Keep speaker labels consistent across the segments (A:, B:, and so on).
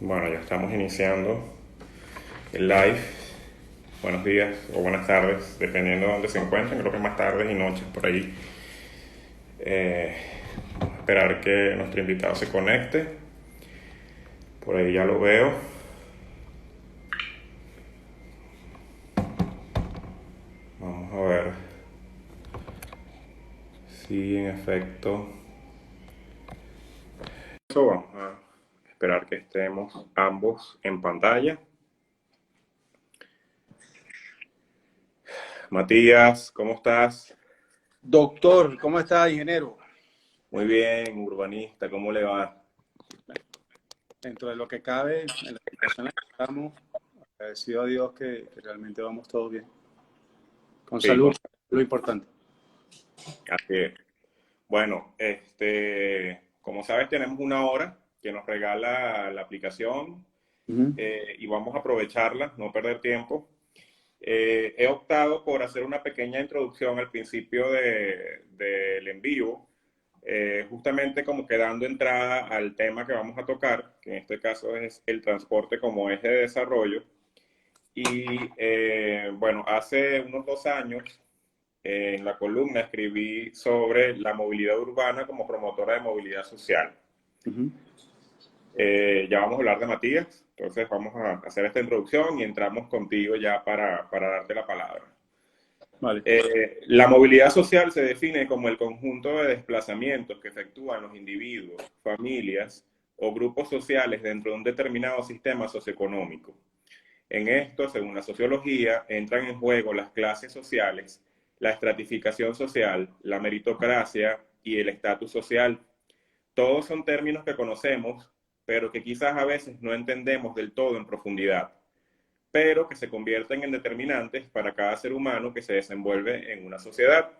A: Bueno, ya estamos iniciando el live. Buenos días o buenas tardes, dependiendo de dónde se encuentren. Creo que más tardes y noches por ahí. Eh, Vamos a esperar que nuestro invitado se conecte. Por ahí ya lo veo. Vamos a ver si en efecto. Eso, vamos a esperar que estemos ambos en pantalla. Matías, ¿cómo estás?
B: Doctor, ¿cómo está, ingeniero?
A: Muy bien, urbanista, ¿cómo le va?
B: Dentro de lo que cabe, en la situación en la que estamos, agradecido a Dios que realmente vamos todos bien. Con
A: Sí,
B: salud, lo importante.
A: así es. Bueno, como sabes, tenemos una hora que nos regala la aplicación
B: Ujú.
A: y vamos a aprovecharla, no perder tiempo. He optado por hacer una pequeña introducción al principio del envío, justamente como que dando entrada al tema que vamos a tocar, que en este caso es el transporte como eje de desarrollo. Y bueno, hace unos 2 años en la columna escribí sobre la movilidad urbana como promotora de movilidad social.
B: Ujú.
A: Ya vamos a hablar de Matías, entonces vamos a hacer esta introducción y entramos contigo ya para darte la palabra.
B: Vale.
A: La movilidad social se define como el conjunto de desplazamientos que efectúan los individuos, familias o grupos sociales dentro de un determinado sistema socioeconómico. En esto, según la sociología, entran en juego las clases sociales, la estratificación social, la meritocracia y el estatus social. Todos son términos que conocemos, pero que quizás a veces no entendemos del todo en profundidad, pero que se convierten en determinantes para cada ser humano que se desenvuelve en una sociedad.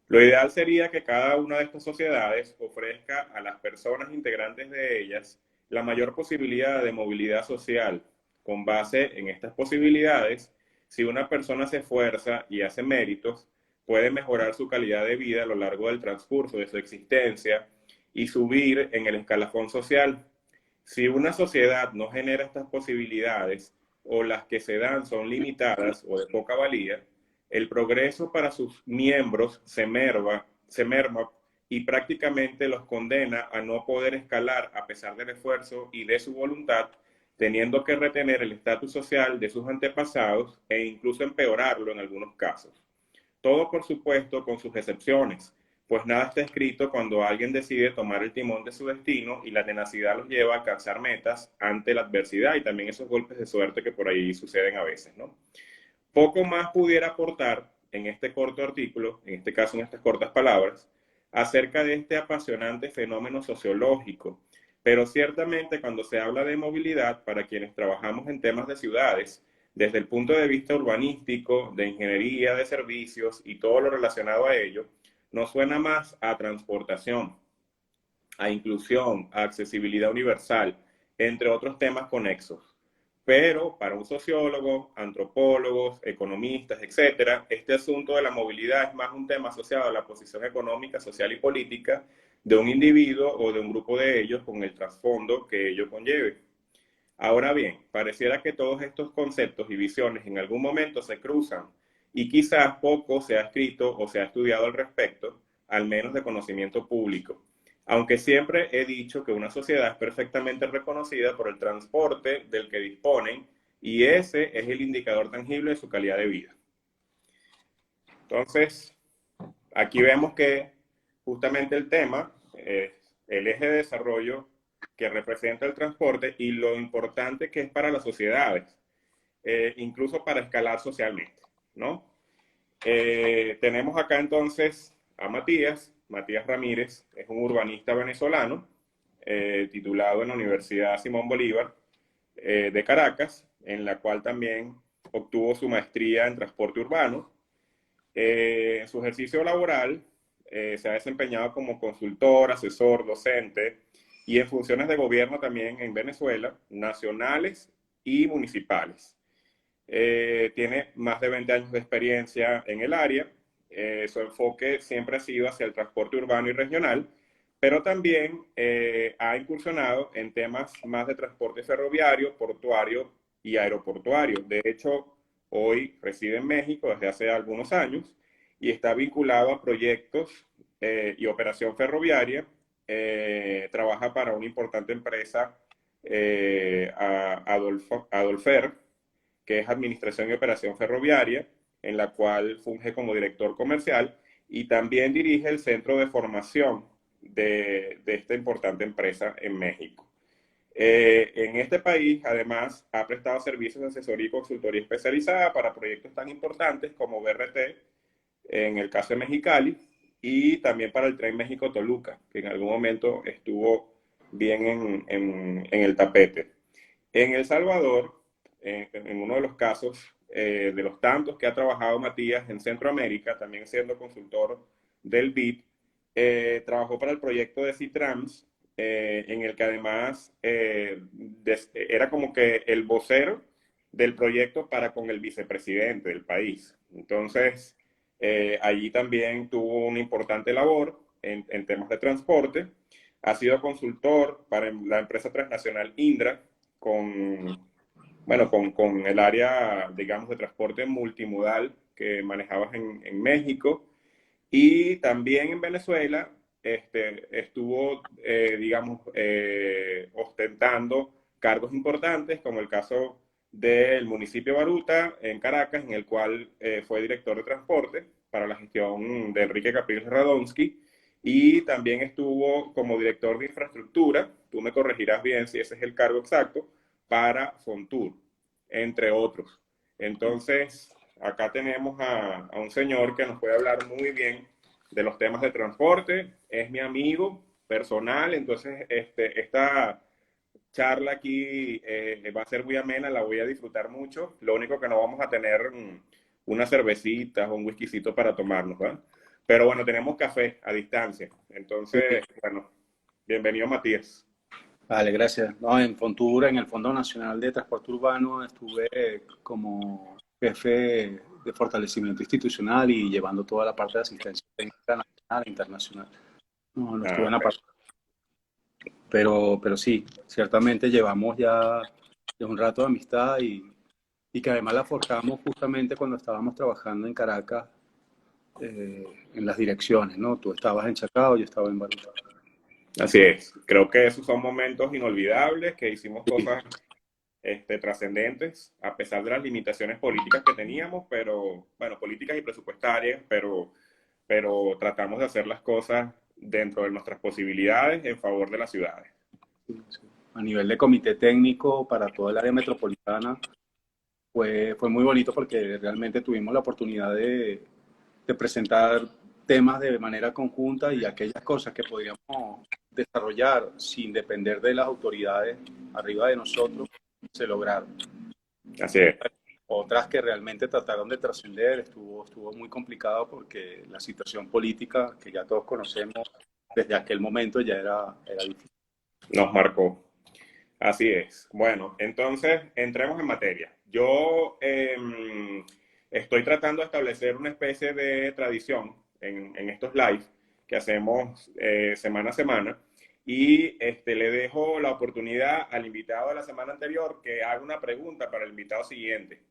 A: Lo ideal sería que cada una de estas sociedades ofrezca a las personas integrantes de ellas la mayor posibilidad de movilidad social. Con base en estas posibilidades, si una persona se esfuerza y hace méritos, puede mejorar su calidad de vida a lo largo del transcurso de su existencia y subir en el escalafón social. Si una sociedad no genera estas posibilidades o las que se dan son limitadas o de poca valía, el progreso para sus miembros se merma y prácticamente los condena a no poder escalar a pesar del esfuerzo y de su voluntad, teniendo que retener el estatus social de sus antepasados e incluso empeorarlo en algunos casos. Todo, por supuesto, con sus excepciones, pues nada está escrito cuando alguien decide tomar el timón de su destino y la tenacidad los lleva a alcanzar metas ante la adversidad y también esos golpes de suerte que por ahí suceden a veces, ¿no? Poco más pudiera aportar en este corto artículo, en este caso en estas cortas palabras, acerca de este apasionante fenómeno sociológico, pero ciertamente cuando se habla de movilidad, para quienes trabajamos en temas de ciudades, desde el punto de vista urbanístico, de ingeniería, de servicios y todo lo relacionado a ello, nos suena más a transportación, a inclusión, a accesibilidad universal, entre otros temas conexos. Pero para un sociólogo, antropólogos, economistas, etcétera, este asunto de la movilidad es más un tema asociado a la posición económica, social y política de un individuo o de un grupo de ellos con el trasfondo que ello conlleve. Ahora bien, pareciera que todos estos conceptos y visiones en algún momento se cruzan y quizás poco se ha escrito o se ha estudiado al respecto, al menos de conocimiento público. Aunque siempre he dicho que una sociedad es perfectamente reconocida por el transporte del que disponen y ese es el indicador tangible de su calidad de vida. Entonces, aquí vemos que justamente el tema es el eje de desarrollo que representa el transporte y lo importante que es para las sociedades, incluso para escalar socialmente, ¿no? Tenemos acá entonces a Matías Ramírez, es un urbanista venezolano, titulado en la Universidad Simón Bolívar de Caracas, en la cual también obtuvo su maestría en transporte urbano. En su ejercicio laboral se ha desempeñado como consultor, asesor, docente y en funciones de gobierno también en Venezuela, nacionales y municipales. Tiene más de 20 años de experiencia en el área. Su enfoque siempre ha sido hacia el transporte urbano y regional, pero también ha incursionado en temas más de transporte ferroviario, portuario y aeroportuario. De hecho, hoy reside en México desde hace algunos años y está vinculado a proyectos y operación ferroviaria. Trabaja para una importante empresa, Adolfer, que es Administración y Operación Ferroviaria, en la cual funge como director comercial y también dirige el centro de formación de esta importante empresa en México. En este país, además, ha prestado servicios de asesoría y consultoría especializada para proyectos tan importantes como BRT, en el caso de Mexicali, y también para el Tren México-Toluca, que en algún momento estuvo bien en el tapete. En El Salvador, en uno de los casos, de los tantos que ha trabajado Matías en Centroamérica, también siendo consultor del BID, trabajó para el proyecto de Citrans, en el que además era como que el vocero del proyecto para con el vicepresidente del país. Entonces, allí también tuvo una importante labor en temas de transporte. Ha sido consultor para la empresa transnacional Indra, con el área, digamos, de transporte multimodal que manejabas en México. Y también en Venezuela estuvo, digamos, ostentando cargos importantes, como el caso del municipio Baruta, en Caracas, en el cual fue director de transporte para la gestión de Enrique Capriles Radonsky, y también estuvo como director de infraestructura, tú me corregirás bien si ese es el cargo exacto, para Fontur, entre otros. Entonces, acá tenemos a un señor que nos puede hablar muy bien de los temas de transporte, es mi amigo personal, entonces esta charla aquí va a ser muy amena, la voy a disfrutar mucho. Lo único que no vamos a tener unas cervecitas o un whiskycito para tomarnos, ¿verdad? Pero bueno, tenemos café a distancia. Entonces, bueno, bienvenido Matías.
B: Vale, gracias. No, en Fontura, en el Fondo Nacional de Transporte Urbano, estuve como jefe de fortalecimiento institucional y llevando toda la parte de asistencia técnica nacional e internacional. No, no estuve
A: Ah,
B: en la parte, pero sí, ciertamente llevamos ya un rato de amistad y que además la forjamos justamente cuando estábamos trabajando en Caracas, en las direcciones, ¿no? Tú estabas en Chacao, yo estaba en Baruta.
A: así es. Creo que esos son momentos inolvidables, que hicimos cosas trascendentes, a pesar de las limitaciones políticas que teníamos, pero, bueno, políticas y presupuestarias, pero tratamos de hacer las cosas dentro de nuestras posibilidades en favor de las ciudades.
B: A nivel de comité técnico para toda el área metropolitana, fue muy bonito porque realmente tuvimos la oportunidad de presentar temas de manera conjunta y aquellas cosas que podríamos desarrollar sin depender de las autoridades arriba de nosotros, se lograron.
A: Así es.
B: Otras que realmente trataron de trascender, estuvo muy complicado porque la situación política que ya todos conocemos desde aquel momento ya era difícil.
A: Nos marcó. Así es. Bueno, entonces entremos en materia. Yo estoy tratando de establecer una especie de tradición en estos lives que hacemos semana a semana, y le dejo la oportunidad al invitado de la semana anterior que haga una pregunta para el invitado siguiente.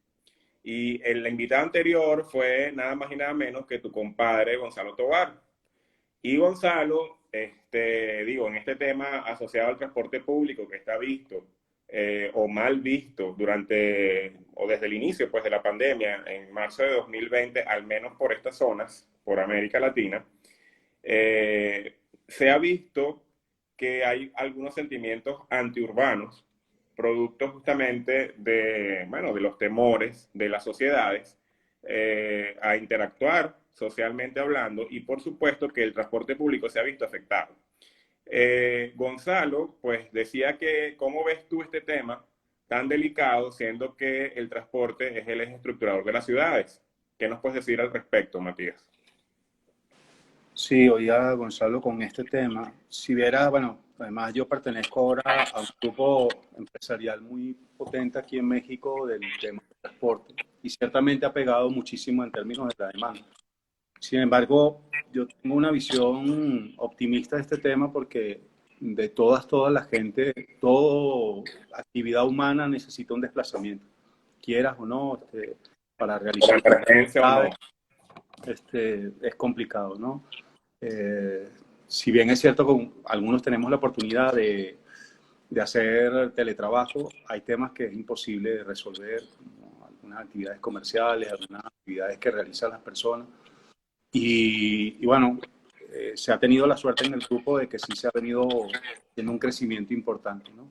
A: Y el invitado anterior fue nada más y nada menos que tu compadre Gonzalo Tovar. Y Gonzalo, digo, en este tema asociado al transporte público que está visto o mal visto durante o desde el inicio pues, de la pandemia en marzo de 2020, al menos por estas zonas, por América Latina, se ha visto que hay algunos sentimientos antiurbanos, producto justamente de, bueno, de los temores de las sociedades a interactuar socialmente hablando, y por supuesto que el transporte público se ha visto afectado. Gonzalo, pues decía que, ¿cómo ves tú este tema tan delicado, siendo que el transporte es el eje estructurador de las ciudades? ¿Qué nos puedes decir al respecto, Matías?
B: Sí, oía Gonzalo con este tema. Si viera, bueno, además yo pertenezco ahora a un grupo empresarial muy potente aquí en México del tema del transporte y ciertamente ha pegado muchísimo en términos de la demanda. Sin embargo, yo tengo una visión optimista de este tema porque de toda la gente, toda actividad humana necesita un desplazamiento, quieras o no, para
A: Por
B: realizar
A: emergencia o no.
B: actividades, es complicado, ¿no? Eh, si bien es cierto que algunos tenemos la oportunidad de hacer teletrabajo, hay temas que es imposible de resolver, como algunas actividades comerciales, algunas actividades que realizan las personas. Y bueno, se ha tenido la suerte en el grupo de que sí se ha venido teniendo un crecimiento importante, ¿no?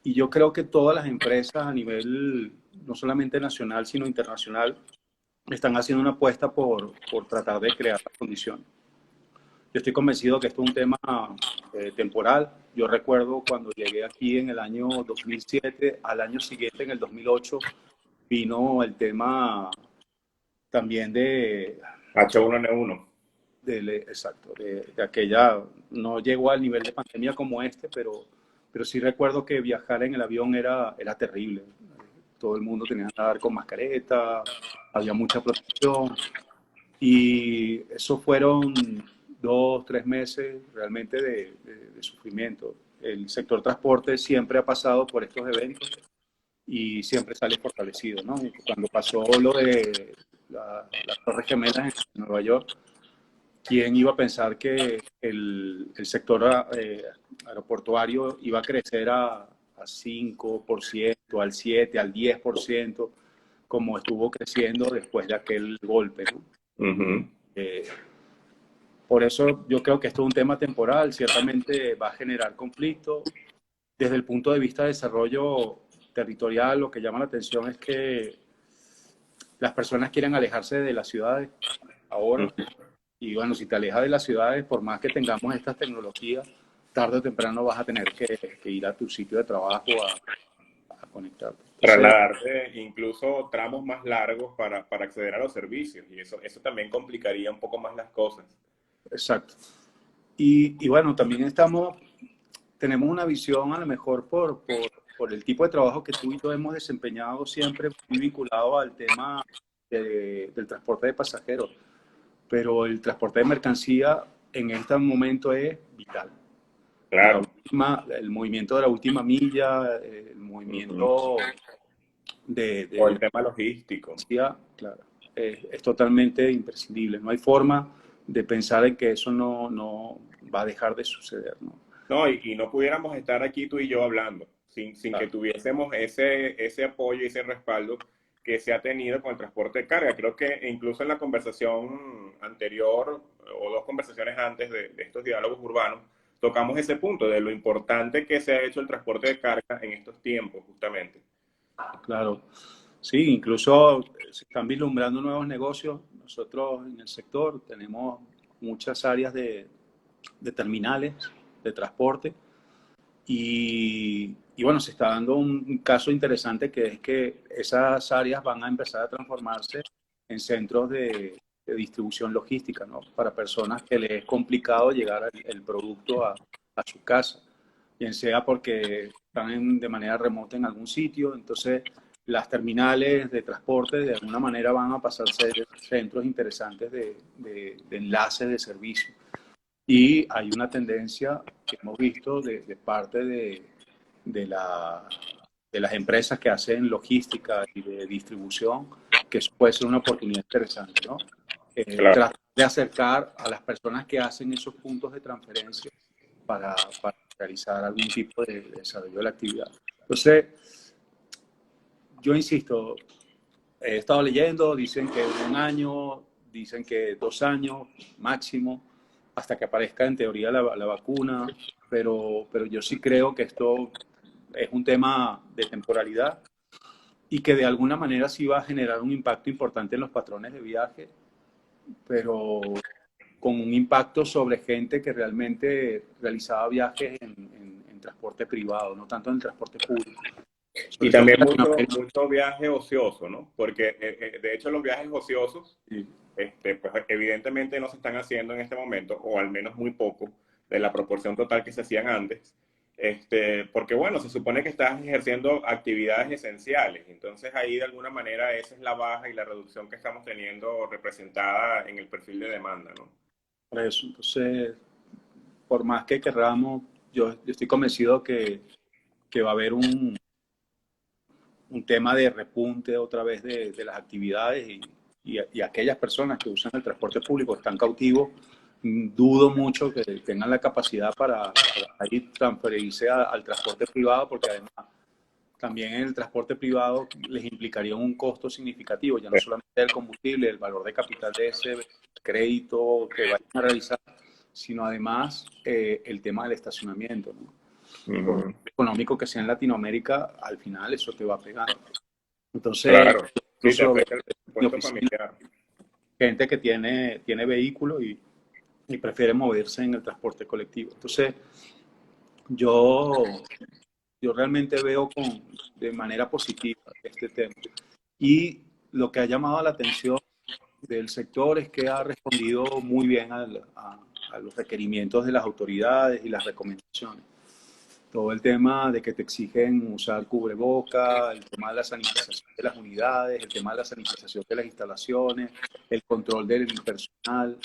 B: Y yo creo que todas las empresas a nivel no solamente nacional, sino internacional, están haciendo una apuesta por tratar de crear las condiciones. Yo estoy convencido que esto es un tema temporal. Yo recuerdo cuando llegué aquí en el año 2007, al año siguiente, en el 2008, vino el tema también
A: H1N1.
B: exacto, de aquella, no llegó al nivel de pandemia como este, pero sí recuerdo que viajar en el avión era terrible. Todo el mundo tenía que andar con mascareta, había mucha protección. Y eso fueron 2, 3 meses realmente de sufrimiento. El sector transporte siempre ha pasado por estos eventos y siempre sale fortalecido, ¿no? Cuando pasó lo de las Torres Gemelas en Nueva York, ¿quién iba a pensar que el sector aeroportuario iba a crecer a 5%, al 7%, al 10%, como estuvo creciendo después de aquel golpe, ¿no?
A: Uh-huh.
B: Eh, por eso yo creo que esto es un tema temporal, ciertamente va a generar conflicto. Desde el punto de vista de desarrollo territorial, lo que llama la atención es que las personas quieren alejarse de las ciudades ahora.
A: Uh-huh.
B: Y bueno, si te alejas de las ciudades, por más que tengamos estas tecnologías, tarde o temprano vas a tener que ir a tu sitio de trabajo a conectarte. Entonces,
A: Trasladarte incluso tramos más largos para acceder a los servicios y eso también complicaría un poco más las cosas.
B: exacto. Y bueno, también tenemos una visión a lo mejor por el tipo de trabajo que tú y yo hemos desempeñado siempre muy vinculado al tema del transporte de pasajeros, pero el transporte de mercancía en este momento es vital.
A: Claro.
B: El movimiento de la última milla, el
A: Uh-huh.
B: movimiento
A: O
B: de
A: el tema logístico.
B: mercancía, claro, es totalmente imprescindible. No hay forma de pensar en que eso no va a dejar de suceder, ¿no?
A: No, y no pudiéramos estar aquí tú y yo hablando sin que
B: Claro.
A: tuviésemos ese apoyo y ese respaldo que se ha tenido con el transporte de carga. Creo que incluso en la conversación anterior o dos conversaciones antes de estos diálogos urbanos, tocamos ese punto de lo importante que se ha hecho el transporte de carga en estos tiempos, justamente.
B: Claro, sí, incluso se están vislumbrando nuevos negocios. Nosotros en el sector tenemos muchas áreas de terminales de transporte y bueno, se está dando un caso interesante que es que esas áreas van a empezar a transformarse en centros de distribución logística, ¿no? Para personas que les es complicado llegar el producto a su casa, bien sea porque están de manera remota en algún sitio. Entonces, las terminales de transporte de alguna manera van a pasar a ser centros interesantes de enlaces de servicio. Y hay una tendencia que hemos visto de parte de, la, de las empresas que hacen logística y de distribución, que eso puede ser una oportunidad interesante, ¿no?
A: Claro.
B: Tratar de acercar a las personas que hacen esos puntos de transferencia para realizar algún tipo de desarrollo de la actividad. Entonces, yo insisto, he estado leyendo, dicen que 1 año, dicen que 2 años máximo, hasta que aparezca en teoría la vacuna, pero yo sí creo que esto es un tema de temporalidad y que de alguna manera sí va a generar un impacto importante en los patrones de viaje, pero con un impacto sobre gente que realmente realizaba viajes en transporte privado, no tanto en el transporte público.
A: Y
B: Sobre todo
A: también
B: en
A: mucho,
B: Latinoamérica.
A: mucho viaje ocioso, ¿no? Porque de hecho los viajes ociosos,
B: Sí,
A: pues evidentemente no se están haciendo en este momento, o al menos muy poco, de la proporción total que se hacían antes. Porque bueno, se supone que estás ejerciendo actividades esenciales, entonces ahí de alguna manera esa es la baja y la reducción que estamos teniendo representada en el perfil de demanda, ¿no?
B: Por eso, entonces, por más que querramos, yo estoy convencido que va a haber un tema de repunte otra vez de las actividades y aquellas personas que usan el transporte público están cautivos. Dudo mucho que tengan la capacidad para ir transferirse al transporte privado, porque además también en el transporte privado les implicaría un costo significativo, ya no solamente el combustible, el valor de capital de ese crédito que vayan a realizar, sino además el tema del estacionamiento, ¿no? Y por
A: Ujú.
B: económico que sea en Latinoamérica, al final eso te va a pegar. Entonces,
A: Claro, sí, te
B: incluso
A: afecta el
B: mi
A: presupuesto
B: oficina,
A: familiar.
B: gente que tiene vehículo y prefiere moverse en el transporte colectivo. Entonces, yo, yo realmente veo de manera positiva este tema. Y lo que ha llamado la atención del sector es que ha respondido muy bien a los requerimientos de las autoridades y las recomendaciones. Todo el tema de que te exigen usar cubreboca, el tema de la sanitización de las unidades, el tema de la sanitización de las instalaciones, el control del personal.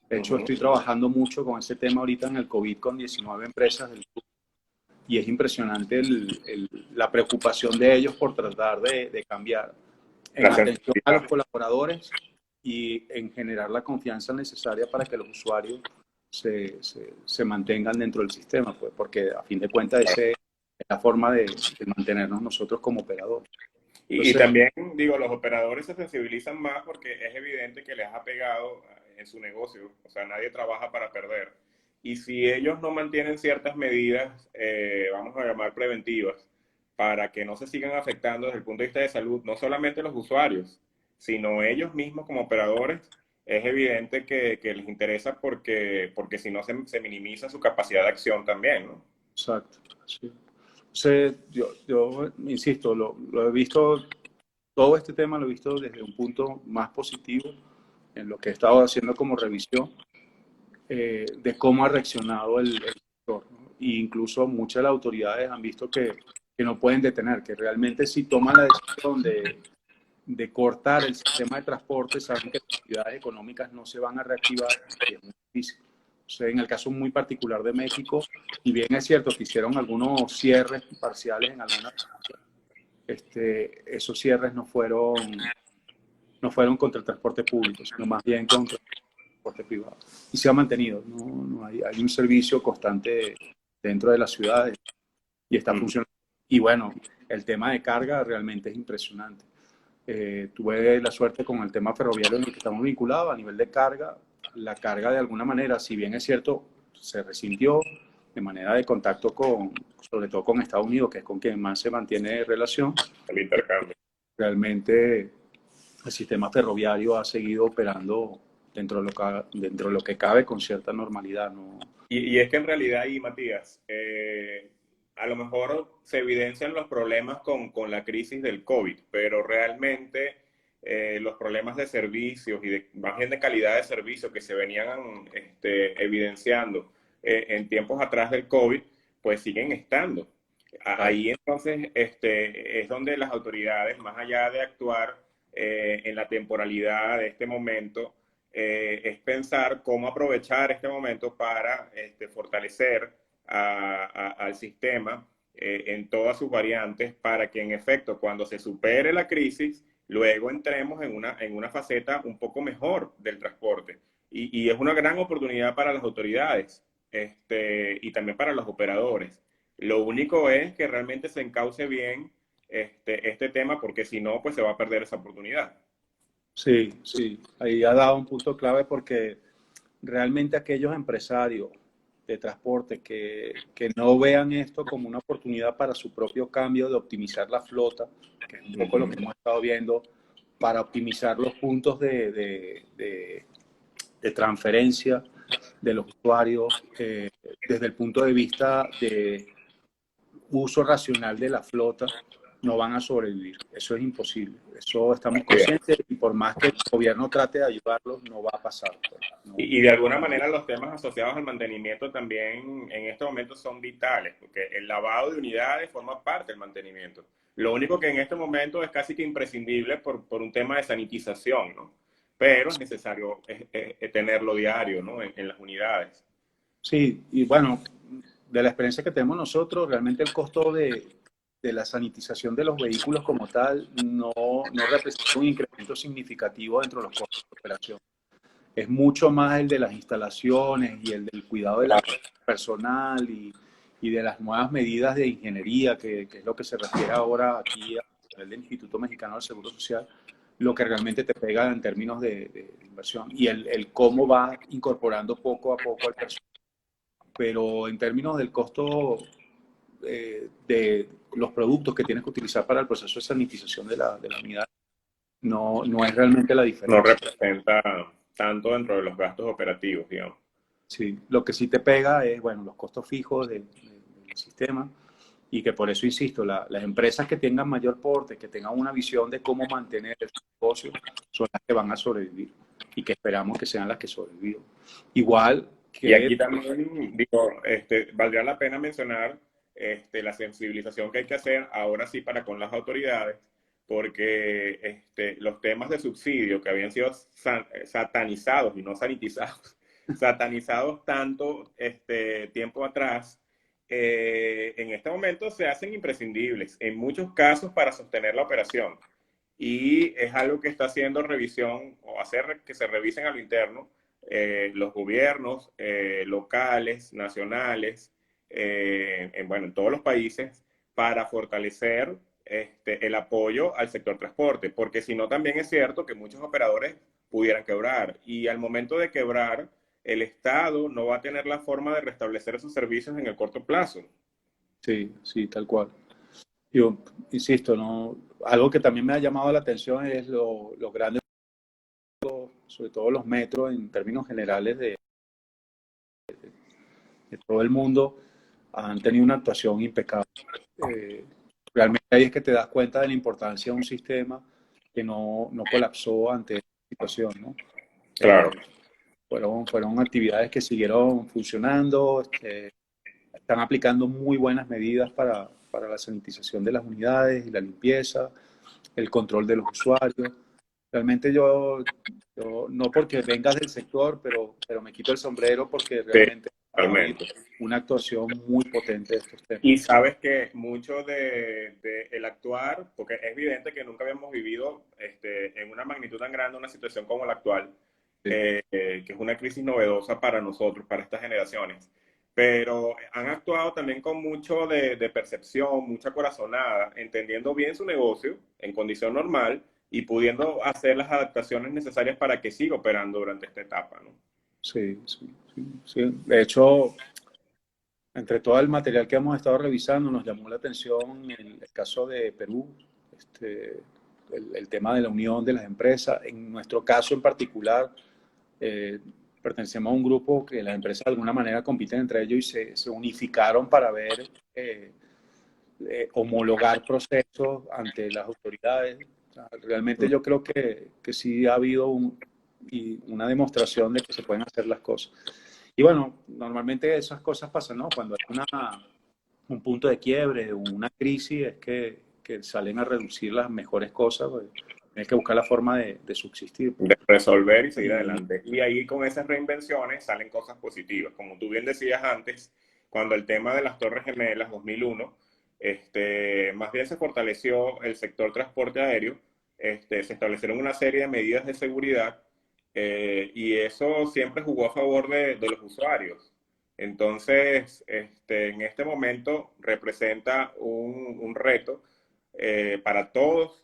B: De hecho,
A: Ujú.
B: estoy trabajando mucho con ese tema ahorita en el COVID con 19 empresas del grupo y es impresionante la preocupación de ellos por tratar de cambiar en
A: La
B: atención a los
A: sensibilidad.
B: colaboradores y en generar la confianza necesaria para que los usuarios se mantengan dentro del sistema, pues, porque a fin de cuentas esa es la forma de mantenernos nosotros como operadores.
A: Y
B: Entonces,
A: también, digo, los operadores se sensibilizan más porque es evidente que les ha pegado en su negocio. O sea, nadie trabaja para perder. Y si ellos no mantienen ciertas medidas, vamos a llamar preventivas, para que no se sigan afectando desde el punto de vista de salud, no solamente los usuarios, sino ellos mismos como operadores, es evidente que les interesa porque si no se minimiza su capacidad de acción también, ¿no?
B: exacto. Sí. Entonces, yo insisto, lo he visto, todo este tema lo he visto desde un punto más positivo en lo que he estado haciendo como revisión de cómo ha reaccionado el sector, ¿no? E incluso muchas de las autoridades han visto que no pueden detener, que realmente si toman la decisión de cortar el sistema de transporte, saben que las actividades económicas no se van a reactivar y es muy difícil. O sea, en el caso muy particular de México, y bien es cierto que hicieron algunos cierres parciales en algunas, esos cierres no fueron contra el transporte público, sino más bien contra transporte privado. Y se ha mantenido, no hay un servicio constante dentro de las ciudades y está
A: Mm.
B: funcionando. Y bueno, el tema de carga realmente es impresionante. Tuve la suerte con el tema ferroviario en el que estamos vinculados a nivel de carga. La carga de alguna manera, si bien es cierto, se resintió de manera de contacto sobre todo con Estados Unidos, que es con quien más se mantiene relación.
A: El intercambio.
B: Realmente el sistema ferroviario ha seguido operando dentro de lo que cabe con cierta normalidad, ¿no?
A: Y es que en realidad ahí, Matías, a lo mejor se evidencian los problemas con la crisis del COVID, pero realmente los problemas de servicios y más bien de calidad de servicio que se venían evidenciando en tiempos atrás del COVID, pues siguen estando.
B: Claro.
A: Ahí entonces es donde las autoridades, más allá de actuar en la temporalidad de este momento, es pensar cómo aprovechar este momento para fortalecer al sistema en todas sus variantes para que en efecto cuando se supere la crisis, luego entremos en una faceta un poco mejor del transporte. Y es una gran oportunidad para las autoridades y también para los operadores. Lo único es que realmente se encauce bien este tema porque si no, pues se va a perder esa oportunidad.
B: Sí, sí, ahí ha dado un punto clave porque realmente aquellos empresarios de transporte que no vean esto como una oportunidad para su propio cambio de optimizar la flota, que es un
A: Uh
B: poco lo
A: -huh.
B: que hemos estado viendo, para optimizar los puntos de transferencia de los usuarios desde el punto de vista de uso racional de la flota, no van a sobrevivir. Eso es imposible. Eso estamos conscientes y por más que el gobierno trate de ayudarlos, no va a pasar. Pues. No.
A: Y de alguna manera los temas asociados al mantenimiento también en estos momentos son vitales, porque el lavado de unidades forma parte del mantenimiento. Lo único que en este momento es casi que imprescindible por un tema de sanitización, ¿no? pero es necesario tenerlo diario, ¿no? En las unidades.
B: Sí, y bueno, de la experiencia que tenemos nosotros, realmente el costo de la sanitización de los vehículos como tal no representa un incremento significativo dentro de los costos de operación. Es mucho más el de las instalaciones y el del cuidado del personal y de las nuevas medidas de ingeniería, que es lo que se refiere ahora aquí a nivel del Instituto Mexicano del Seguro Social, lo que realmente te pega en términos de inversión y el cómo va incorporando poco a poco al personal. Pero en términos del costo de los productos que tienes que utilizar para el proceso de sanitización de la unidad, no es realmente la
A: No
B: diferencia.
A: representa tanto dentro de los gastos operativos, digamos.
B: Sí, lo que sí te pega es, bueno, los costos fijos del sistema y que por eso, insisto, las empresas que tengan mayor porte, que tengan una visión de cómo mantener el negocio, son las que van a sobrevivir y que esperamos que sean las que sobrevivan. Igual
A: Y
B: que,
A: aquí también, digo, valdría la pena mencionar la sensibilización que hay que hacer ahora sí para con las autoridades, porque los temas de subsidio que habían sido satanizados y no sanitizados, satanizados tanto tiempo atrás, en este momento se hacen imprescindibles en muchos casos para sostener la operación. Y es algo que está haciendo revisión o hacer que se revisen a lo interno los gobiernos locales, nacionales, bueno, en todos los países, para fortalecer el apoyo al sector transporte, porque si no también es cierto que muchos operadores pudieran quebrar y al momento de quebrar, el Estado no va a tener la forma de restablecer esos servicios en el corto plazo.
B: sí, sí, tal cual. Yo insisto, ¿no? Algo que también me ha llamado la atención es los grandes, sobre todo los metros en términos generales de todo el mundo, han tenido una actuación impecable. Eh, realmente ahí es que te das cuenta de la importancia de un sistema que no colapsó ante esta situación, ¿no?
A: Claro.
B: Fueron actividades que siguieron funcionando, están aplicando muy buenas medidas para la sanitización de las unidades y la limpieza, el control de los usuarios. Realmente yo no porque vengas del sector, pero me quito el sombrero porque
A: Sí,
B: realmente ha habido
A: totalmente.
B: una actuación muy potente de estos temas.
A: Y sabes que mucho de el actuar, porque es evidente que nunca habíamos vivido en una magnitud tan grande una situación como la actual,
B: Sí,
A: que es una crisis novedosa para nosotros, para estas generaciones. Pero han actuado también con mucho de percepción, mucha corazonada, entendiendo bien su negocio en condición normal y pudiendo hacer las adaptaciones necesarias para que siga operando durante esta etapa, ¿no?
B: sí, sí, sí, sí. De hecho, entre todo el material que hemos estado revisando, nos llamó la atención el caso de Perú, este, el tema de la unión de las empresas. En nuestro caso en particular, eh, pertenecemos a un grupo que las empresas de alguna manera compiten entre ellos y se unificaron para ver, homologar procesos ante las autoridades. O sea, realmente yo creo que sí ha habido una demostración de que se pueden hacer las cosas. Y bueno, normalmente esas cosas pasan, ¿no? Cuando hay un punto de quiebre, una crisis, es que salen a reducir las mejores cosas, pues, tienes que buscar la forma de subsistir. Pues.
A: De resolver y seguir
B: Y
A: adelante. Y ahí con esas reinvenciones salen cosas positivas. Como tú bien decías antes, cuando el tema de las Torres Gemelas 2001, más bien se fortaleció el sector transporte aéreo, se establecieron una serie de medidas de seguridad y eso siempre jugó a favor de los usuarios. Entonces, en este momento representa un reto para todos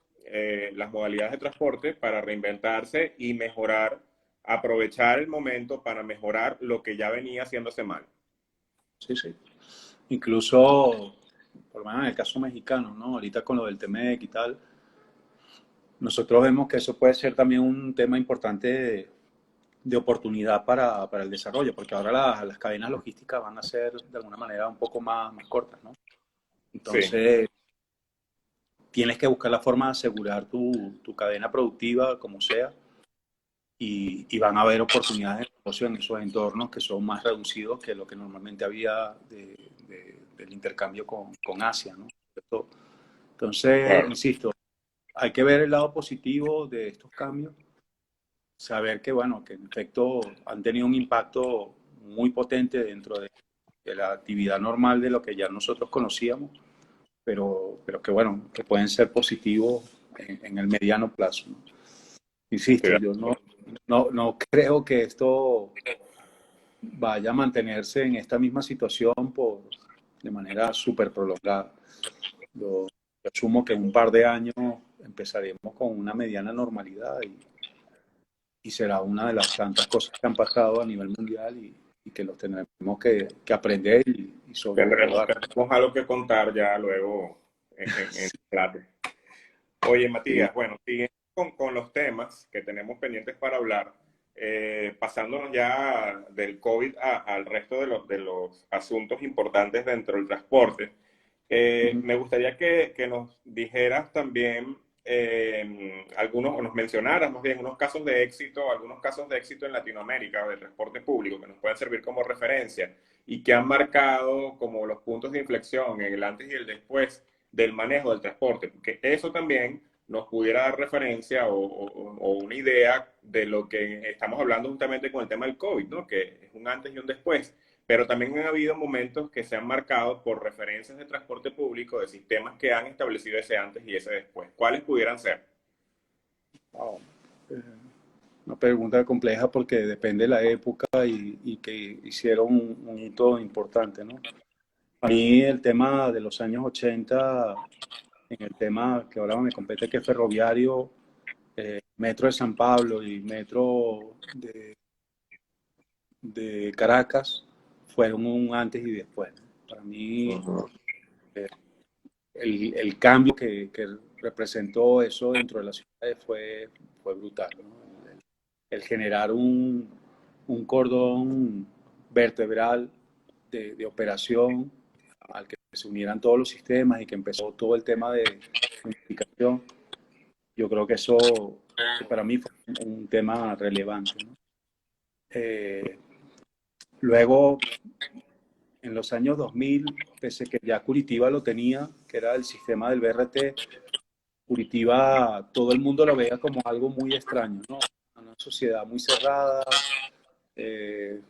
A: las modalidades de transporte para reinventarse y mejorar, aprovechar el momento para mejorar lo que ya venía haciéndose mal.
B: sí, sí. Incluso, por lo menos en el caso mexicano, ¿no? Ahorita con lo del TEMEC y tal, nosotros vemos que eso puede ser también un tema importante de oportunidad para el desarrollo, porque ahora las cadenas logísticas van a ser de alguna manera un poco más cortas, ¿no?
A: Sí,
B: Entonces, tienes que buscar la forma de asegurar tu cadena productiva, como sea, y van a haber oportunidades de negocio en esos entornos que son más reducidos que lo que normalmente había del intercambio con Asia, ¿no? Entonces,
A: claro.
B: insisto, hay que ver el lado positivo de estos cambios. saber que, bueno, que en efecto han tenido un impacto muy potente dentro de la actividad normal de lo que ya nosotros conocíamos, pero que, bueno, que pueden ser positivos en el mediano plazo, ¿no? Insisto, yo no creo que esto vaya a mantenerse en esta misma situación de manera súper prolongada. Yo asumo que en un par de años empezaremos con una mediana normalidad y será una de las tantas cosas que han pasado a nivel mundial y que los tendremos que aprender y sobrellevar.
A: Tendremos algo que contar ya luego en plato. Oye,
B: Sí.
A: Matías, bueno, siguiendo con los temas que tenemos pendientes para hablar, pasándonos ya del COVID al resto de los asuntos importantes dentro del transporte, me gustaría que nos dijeras también algunos, o nos mencionaras más bien unos casos de éxito, algunos casos de éxito en Latinoamérica de transporte público que nos pueden servir como referencia y que han marcado como los puntos de inflexión en el antes y el después del manejo del transporte, porque eso también nos pudiera dar referencia o una idea de lo que estamos hablando justamente con el tema del COVID, ¿no? Que es un antes y un después. Pero también han habido momentos que se han marcado por referencias de transporte público, de sistemas que han establecido ese antes y ese después. ¿Cuáles pudieran ser?
B: Wow. Una pregunta compleja porque depende de la época y que hicieron un hito importante, ¿no? A mí el tema de los años 80, en el tema que ahora me compete, que es ferroviario, Metro de San Pablo y Metro de Caracas, fueron un antes y después. Para mí, el cambio que representó eso dentro de las ciudades fue brutal, ¿no? El generar un cordón vertebral de operación al que se unieran todos los sistemas y que empezó todo el tema de unificación, yo creo que eso para mí fue un tema relevante, ¿no? Luego, en los años 2000, pese que ya Curitiba lo tenía, que era el sistema del BRT, Curitiba todo el mundo lo veía como algo muy extraño, ¿no? Una sociedad muy cerrada, eh,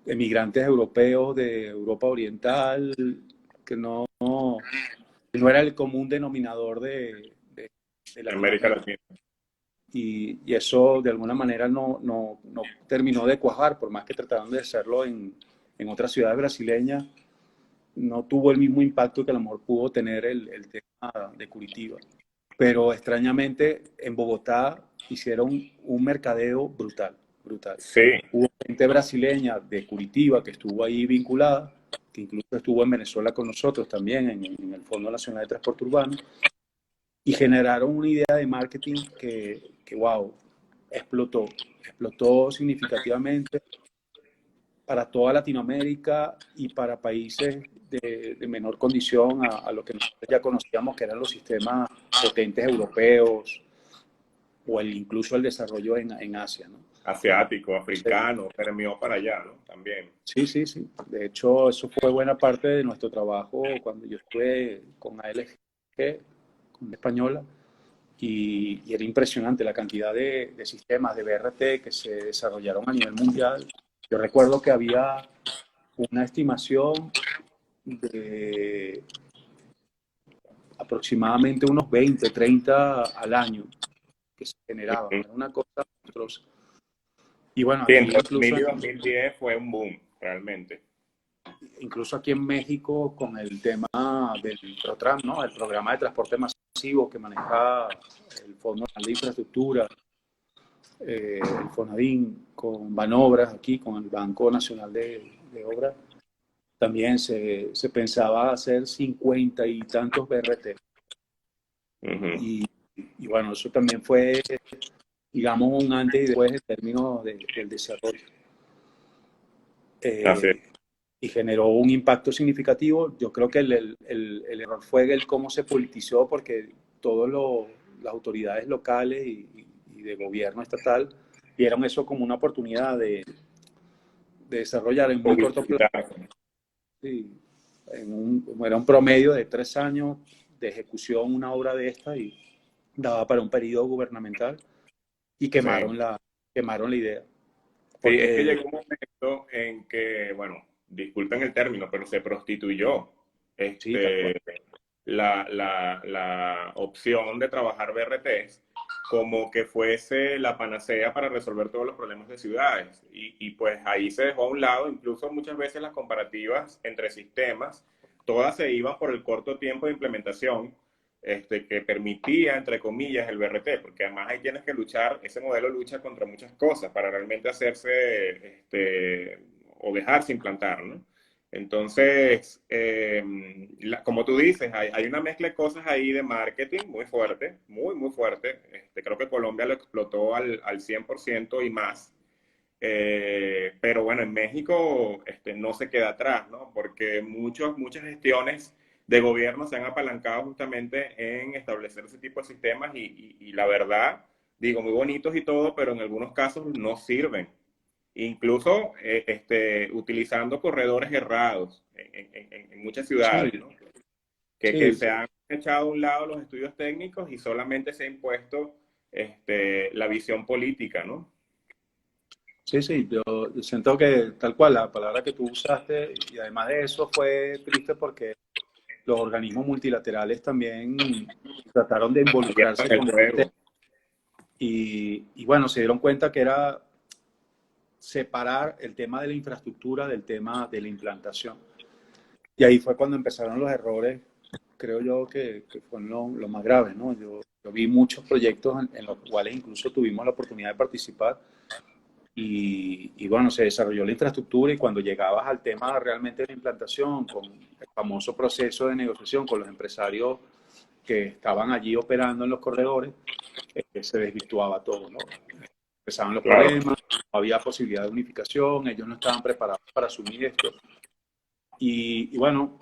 B: emigrantes europeos de Europa Oriental, que no era el común denominador de
A: América
B: Latinoamérica.
A: Latina.
B: Y eso de alguna manera no terminó de cuajar, por más que trataron de hacerlo en otras ciudades brasileñas, no tuvo el mismo impacto que a lo mejor pudo tener el tema de Curitiba. Pero extrañamente en Bogotá hicieron un mercadeo brutal, brutal.
A: Sí,
B: Hubo gente brasileña de Curitiba que estuvo ahí vinculada, que incluso estuvo en Venezuela con nosotros también en el Fondo Nacional de Transporte Urbano, y generaron una idea de marketing que wow, explotó significativamente para toda Latinoamérica y para países de menor condición a lo que nosotros ya conocíamos, que eran los sistemas potentes europeos o incluso el desarrollo en Asia, ¿no?
A: asiático,
B: Entonces,
A: africano, permeó para allá, ¿no? También.
B: sí, sí, sí. De hecho, eso fue buena parte de nuestro trabajo cuando yo estuve con ALG, con la española, y era impresionante la cantidad de sistemas de BRT que se desarrollaron a nivel mundial. Yo recuerdo que había una estimación de aproximadamente unos 20, 30 al año que se generaban.
A: Ujú.
B: Era una cosa monstruosa. Y bueno,
A: Sí,
B: aquí
A: entre 2000 y 2010 fue un boom, realmente.
B: incluso aquí en México con el tema del PROTRAN, ¿no? El programa de transporte masivo que maneja el Fondo Nacional de Infraestructura, el FONADIN, con Banobras aquí, con el Banco Nacional de Obras, también se pensaba hacer 50 y tantos BRT.
A: Ujú.
B: Y bueno, eso también fue, digamos, un antes y después en términos del desarrollo.
A: Así es.
B: Y generó un impacto significativo. Yo creo que el error fue el cómo se politizó, porque todas las autoridades locales y de gobierno estatal vieron eso como una oportunidad de desarrollar en muy corto plazo. Sí, era un promedio de 3 años de ejecución una obra de esta y daba para un periodo gubernamental y
A: Sí.
B: quemaron quemaron la idea.
A: Sí, es que
B: Porque
A: llegó un momento en que, bueno, disculpen el término, pero se prostituyó
B: sí, tal cual.
A: este, la opción de trabajar BRTs como que fuese la panacea para resolver todos los problemas de ciudades. Y pues ahí se dejó a un lado, incluso muchas veces las comparativas entre sistemas, todas se iban por el corto tiempo de implementación que permitía, entre comillas, el BRT, porque además ahí tienes que luchar, ese modelo lucha contra muchas cosas para realmente hacerse o dejarse implantar, ¿no? Entonces, como tú dices, hay una mezcla de cosas ahí de marketing muy fuerte, muy, muy fuerte. Creo que Colombia lo explotó al 100% y más. Pero bueno, en México no se queda atrás, ¿no? Porque muchas gestiones de gobierno se han apalancado justamente en establecer ese tipo de sistemas y la verdad, digo, muy bonitos y todo, pero en algunos casos no sirven. Incluso utilizando corredores errados en muchas
B: Sí,
A: ciudades, ¿no? Que
B: sí,
A: se han echado a un lado los estudios técnicos y solamente se ha impuesto la visión política, ¿no?
B: sí, sí, yo siento que tal cual la palabra que tú usaste, y además de eso fue triste porque los organismos multilaterales también trataron de
A: Abiertan
B: involucrarse
A: el
B: con este
A: juego.
B: tema y bueno, se dieron cuenta que era separar el tema de la infraestructura del tema de la implantación. Y ahí fue cuando empezaron los errores, creo yo, que fueron lo más graves, ¿no? Yo vi muchos proyectos en los cuales incluso tuvimos la oportunidad de participar y bueno, se desarrolló la infraestructura y cuando llegabas al tema realmente de la implantación, con el famoso proceso de negociación con los empresarios que estaban allí operando en los corredores, se desvirtuaba todo, ¿no? Empezaban los
A: Claro.
B: problemas, no había posibilidad de unificación, ellos no estaban preparados para asumir esto. Y bueno,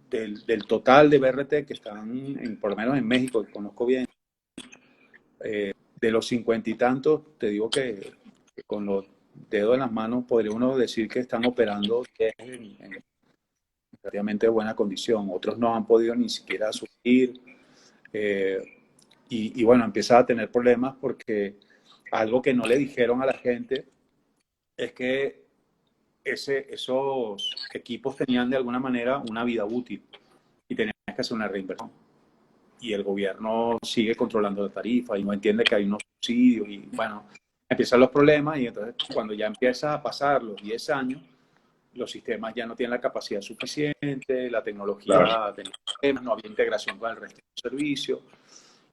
B: del total de BRT que están, por lo menos en México, que conozco bien, de los 50 y tantos, te digo que con los dedos en las manos podría uno decir que están operando 10 en relativamente buena condición. Otros no han podido ni siquiera subir. Eh, y bueno, empieza a tener problemas porque algo que no le dijeron a la gente es que esos equipos tenían de alguna manera una vida útil y tenían que hacer una reinversión. Y el gobierno sigue controlando la tarifa y no entiende que hay unos subsidios y bueno, empiezan los problemas y entonces cuando ya empieza a pasar los 10 años, los sistemas ya no tienen la capacidad suficiente, la
A: Claro.
B: tecnología tenía problemas, no había integración con el resto del servicio.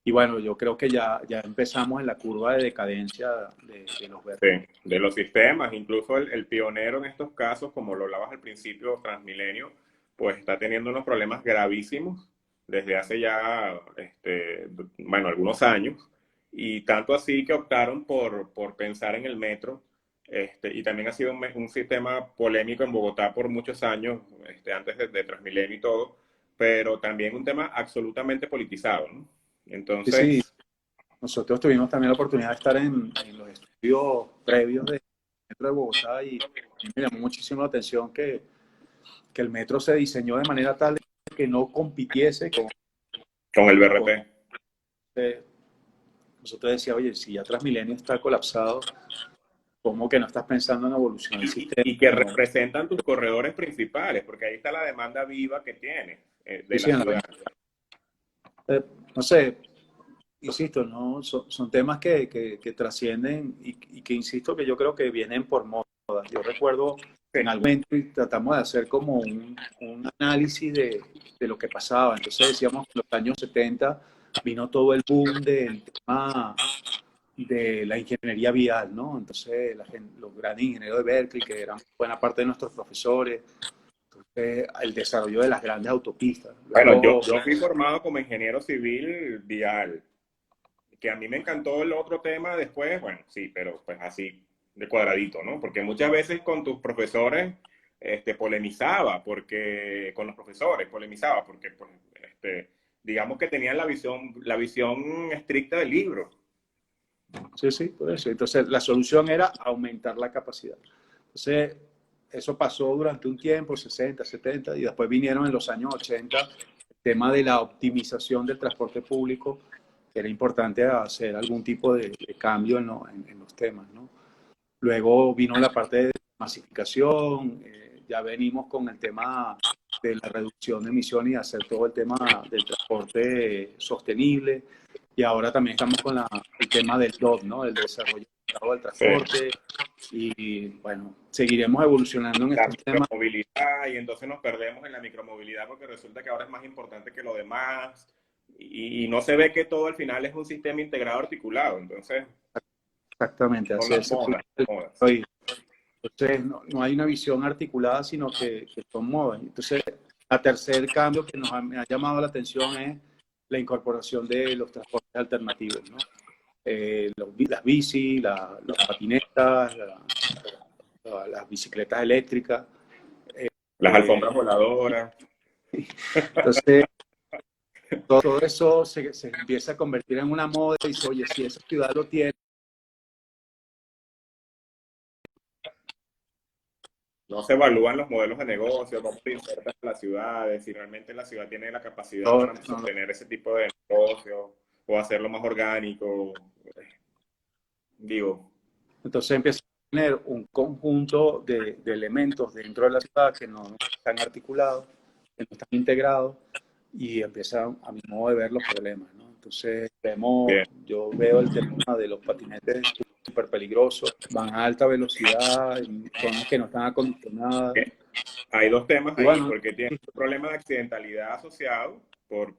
B: Y bueno, yo creo que ya empezamos en la curva de decadencia de los
A: Sí,
B: verdes.
A: de los sistemas, incluso el pionero en estos casos, como lo hablabas al principio, Transmilenio, pues está teniendo unos problemas gravísimos desde hace ya, bueno, algunos años, y tanto así que optaron por pensar en el metro, y también ha sido un sistema polémico en Bogotá por muchos años, antes de Transmilenio y todo, pero también un tema absolutamente politizado, ¿no?
B: Sí, sí,
A: Entonces,
B: nosotros tuvimos también la oportunidad de estar en los estudios previos del metro de Bogotá y me llamó muchísimo la atención que el metro se diseñó de manera tal que no compitiese
A: con el
B: con
A: BRT.
B: nosotros decíamos, oye, si ya Transmilenio está colapsado, ¿cómo que no estás pensando en evolucionar el sistema?
A: Y que
B: No,
A: representan tus corredores principales, porque ahí está la demanda viva que tienes
B: sí,
A: de
B: sí,
A: la
B: en la
A: ciudad.
B: no sé, insisto, no, son temas que trascienden y que insisto que yo creo que vienen por moda. Yo recuerdo
A: Sí,
B: en algún momento y tratamos de hacer como un análisis de lo que pasaba. Entonces decíamos que en los años 70 vino todo el boom del tema de la ingeniería vial, ¿no? Entonces los grandes ingenieros de Berkeley, que eran buena parte de nuestros profesores, el desarrollo de las grandes autopistas.
A: bueno,
B: Luego,
A: yo fui formado como ingeniero civil vial, que a mí me encantó el otro tema después, bueno, sí, pero pues así, de cuadradito, ¿no? Porque muchas veces con tus profesores polemizaba, porque con los profesores polemizaba, porque pues, digamos que tenían la visión estricta del libro.
B: sí, sí, por eso. Entonces, la solución era aumentar la capacidad. Entonces, eso pasó durante un tiempo, 60, 70, y después vinieron en los años 80 el tema de la optimización del transporte público, era importante hacer algún tipo de cambio en los temas, ¿no? Luego vino la parte de masificación, ya venimos con el tema de la reducción de emisiones y hacer todo el tema del transporte sostenible. Y ahora también estamos con el tema del DOT, ¿no? El desarrollo del transporte. Y bueno, seguiremos evolucionando en
A: La
B: estos temas.
A: micromovilidad, y entonces nos perdemos en la micromovilidad porque resulta que ahora es más importante que lo demás y no se ve que todo al final es un sistema integrado articulado. Entonces,
B: Exactamente,
A: son
B: hacer
A: las
B: ese
A: modas.
B: Entonces, no hay una visión articulada, sino que son modas. Entonces, el tercer cambio que me ha llamado la atención es la incorporación de los transportes alternativos, ¿no? Las bici, las patinetas, las bicicletas eléctricas.
A: Las alfombras voladoras.
B: Entonces, todo eso se empieza a convertir en una moda y dice, oye, si esa ciudad lo tiene.
A: No se evalúan los modelos de negocio, cómo se insertan en las ciudades, si realmente la ciudad tiene la capacidad para sostener ese tipo de negocio o hacerlo más orgánico. Digo.
B: Entonces empieza a tener un conjunto de elementos dentro de la ciudad que no están articulados, que no están integrados y empiezan, a mi modo de ver, los problemas, ¿no? Entonces yo veo el tema de los patinetes súper peligrosos, van a alta velocidad en zonas que no están acondicionadas.
A: Hay dos temas ahí,
B: bueno,
A: porque tiene un problema de accidentalidad asociado,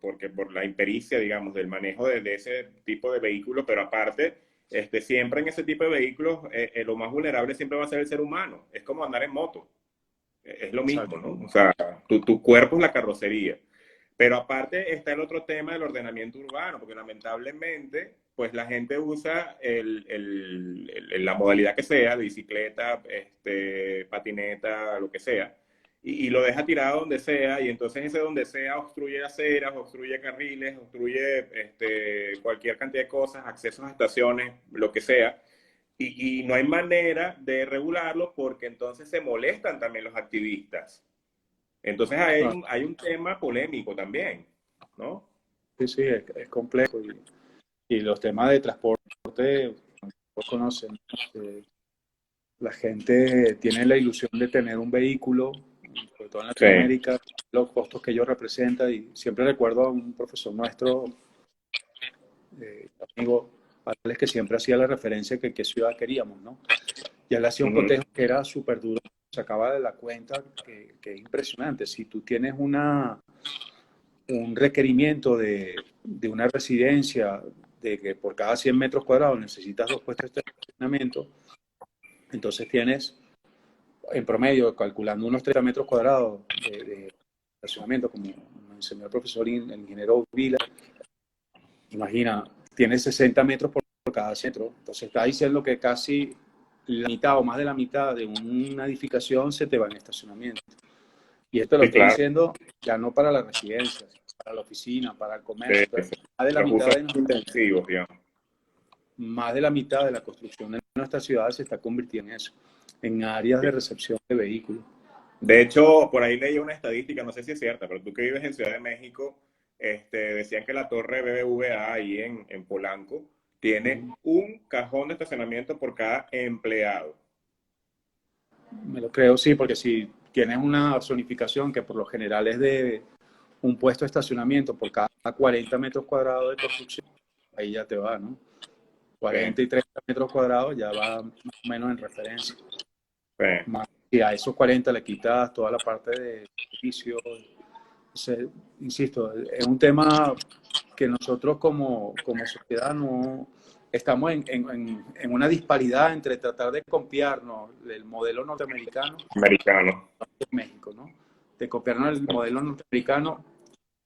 A: porque por la impericia, digamos, del manejo de ese tipo de vehículos, pero aparte, siempre en ese tipo de vehículos, lo más vulnerable siempre va a ser el ser humano. Es como andar en moto. Es lo mismo, ¿no? O sea, tu cuerpo es la carrocería. Pero aparte está el otro tema del ordenamiento urbano, porque lamentablemente, pues la gente usa la modalidad que sea, bicicleta, patineta, lo que sea, y lo deja tirado donde sea, y entonces ese donde sea obstruye aceras, obstruye carriles, obstruye cualquier cantidad de cosas, accesos a estaciones, lo que sea. Y no hay manera de regularlo porque entonces se molestan también los activistas. Entonces hay un tema polémico también, ¿no?
B: Sí, sí, es complejo. Y los temas de transporte, todos conocen. La gente tiene la ilusión de tener un vehículo, sobre todo en Latinoamérica, sí, los costos que ello representa. Y siempre recuerdo a un profesor nuestro, amigo, Alex, que siempre hacía la referencia que qué ciudad queríamos, ¿no? Y él hacía un cotejo que era súper duro, sacaba de la cuenta que es impresionante. Si tú tienes un requerimiento de una residencia de que por cada 100 metros cuadrados necesitas 2 puestos de estacionamiento, entonces tienes, en promedio, calculando unos 30 metros cuadrados de estacionamiento, como me enseñó el profesor, el ingeniero Vila, imagina, tienes 60 metros por cada centro. Entonces está diciendo que casi la mitad o más de la mitad de una edificación se te va en estacionamiento. Y esto lo
A: sí,
B: estoy
A: claro,
B: diciendo ya no para la residencia, para la oficina, para el comercio. Más de la
A: los
B: mitad
A: usos intensivos, digamos.
B: más de la mitad de la construcción de nuestras ciudades se está convirtiendo en eso, en áreas de recepción de vehículos.
A: De hecho, por ahí leí una estadística, no sé si es cierta, pero tú que vives en Ciudad de México, decían que la torre BBVA ahí en Polanco tiene un cajón de estacionamiento por cada empleado.
B: Me lo creo, sí, porque si tienes una zonificación que por lo general es de un puesto de estacionamiento por cada 40 metros cuadrados de construcción, ahí ya te va, ¿no? 40 y 30 metros cuadrados ya va más o menos en referencia. Más, y a esos 40 le quitas toda la parte de servicio. Entonces, insisto, es un tema que nosotros como sociedad no estamos en una disparidad entre tratar de copiarnos el modelo norteamericano de México, ¿no? De copiarnos el modelo norteamericano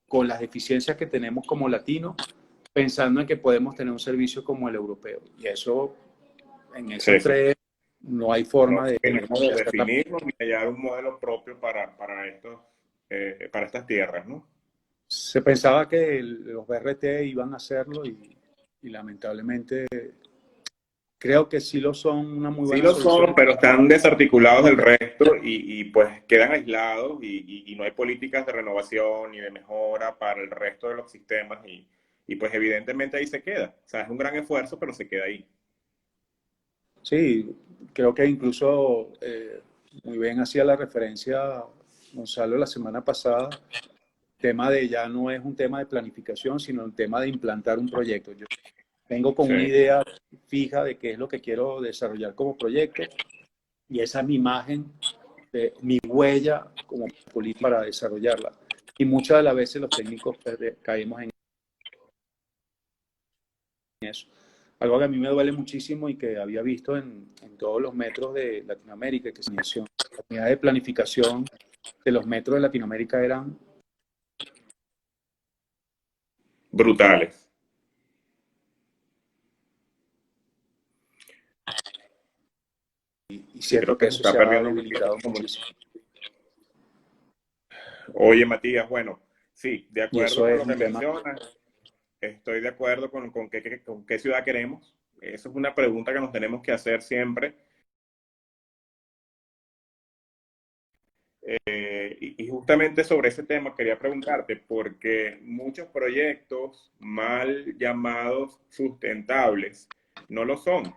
B: con las deficiencias que tenemos como latinos, pensando en que podemos tener un servicio como el europeo. Y eso, en esos tres, no hay forma de
A: definirnos ni hallar un modelo propio para estas tierras, ¿no?
B: Se pensaba que los BRT iban a hacerlo y lamentablemente creo que sí lo son, una muy buena
A: solución. Sí lo son, pero están desarticulados del resto y pues quedan aislados y no hay políticas de renovación ni de mejora para el resto de los sistemas y Y pues evidentemente ahí se queda. O sea, es un gran esfuerzo, pero se queda ahí.
B: Sí, creo que incluso muy bien hacía la referencia Gonzalo la semana pasada, el tema de ya no es un tema de planificación, sino un tema de implantar un proyecto. Yo vengo con
A: Sí.
B: una idea fija de qué es lo que quiero desarrollar como proyecto y esa es mi imagen, mi huella como política para desarrollarla. Y muchas de las veces los técnicos caemos en eso. Algo que a mí me duele muchísimo y que había visto en todos los metros de Latinoamérica, que la unidad de planificación de los metros de Latinoamérica eran
A: Brutales.
B: y
A: Sí, creo
B: siento que
A: que se
B: eso
A: está
B: se ha
A: perdiendo un poquito
B: debilitado
A: la
B: muchísimo.
A: comunicación. Oye, Matías, bueno, sí, de
B: Y
A: acuerdo
B: eso
A: con
B: es
A: lo
B: un
A: que
B: tema.
A: mencionas, estoy de acuerdo con qué ciudad queremos. Eso es una pregunta que nos tenemos que hacer siempre. Y justamente sobre ese tema quería preguntarte, porque muchos proyectos mal llamados sustentables no lo son.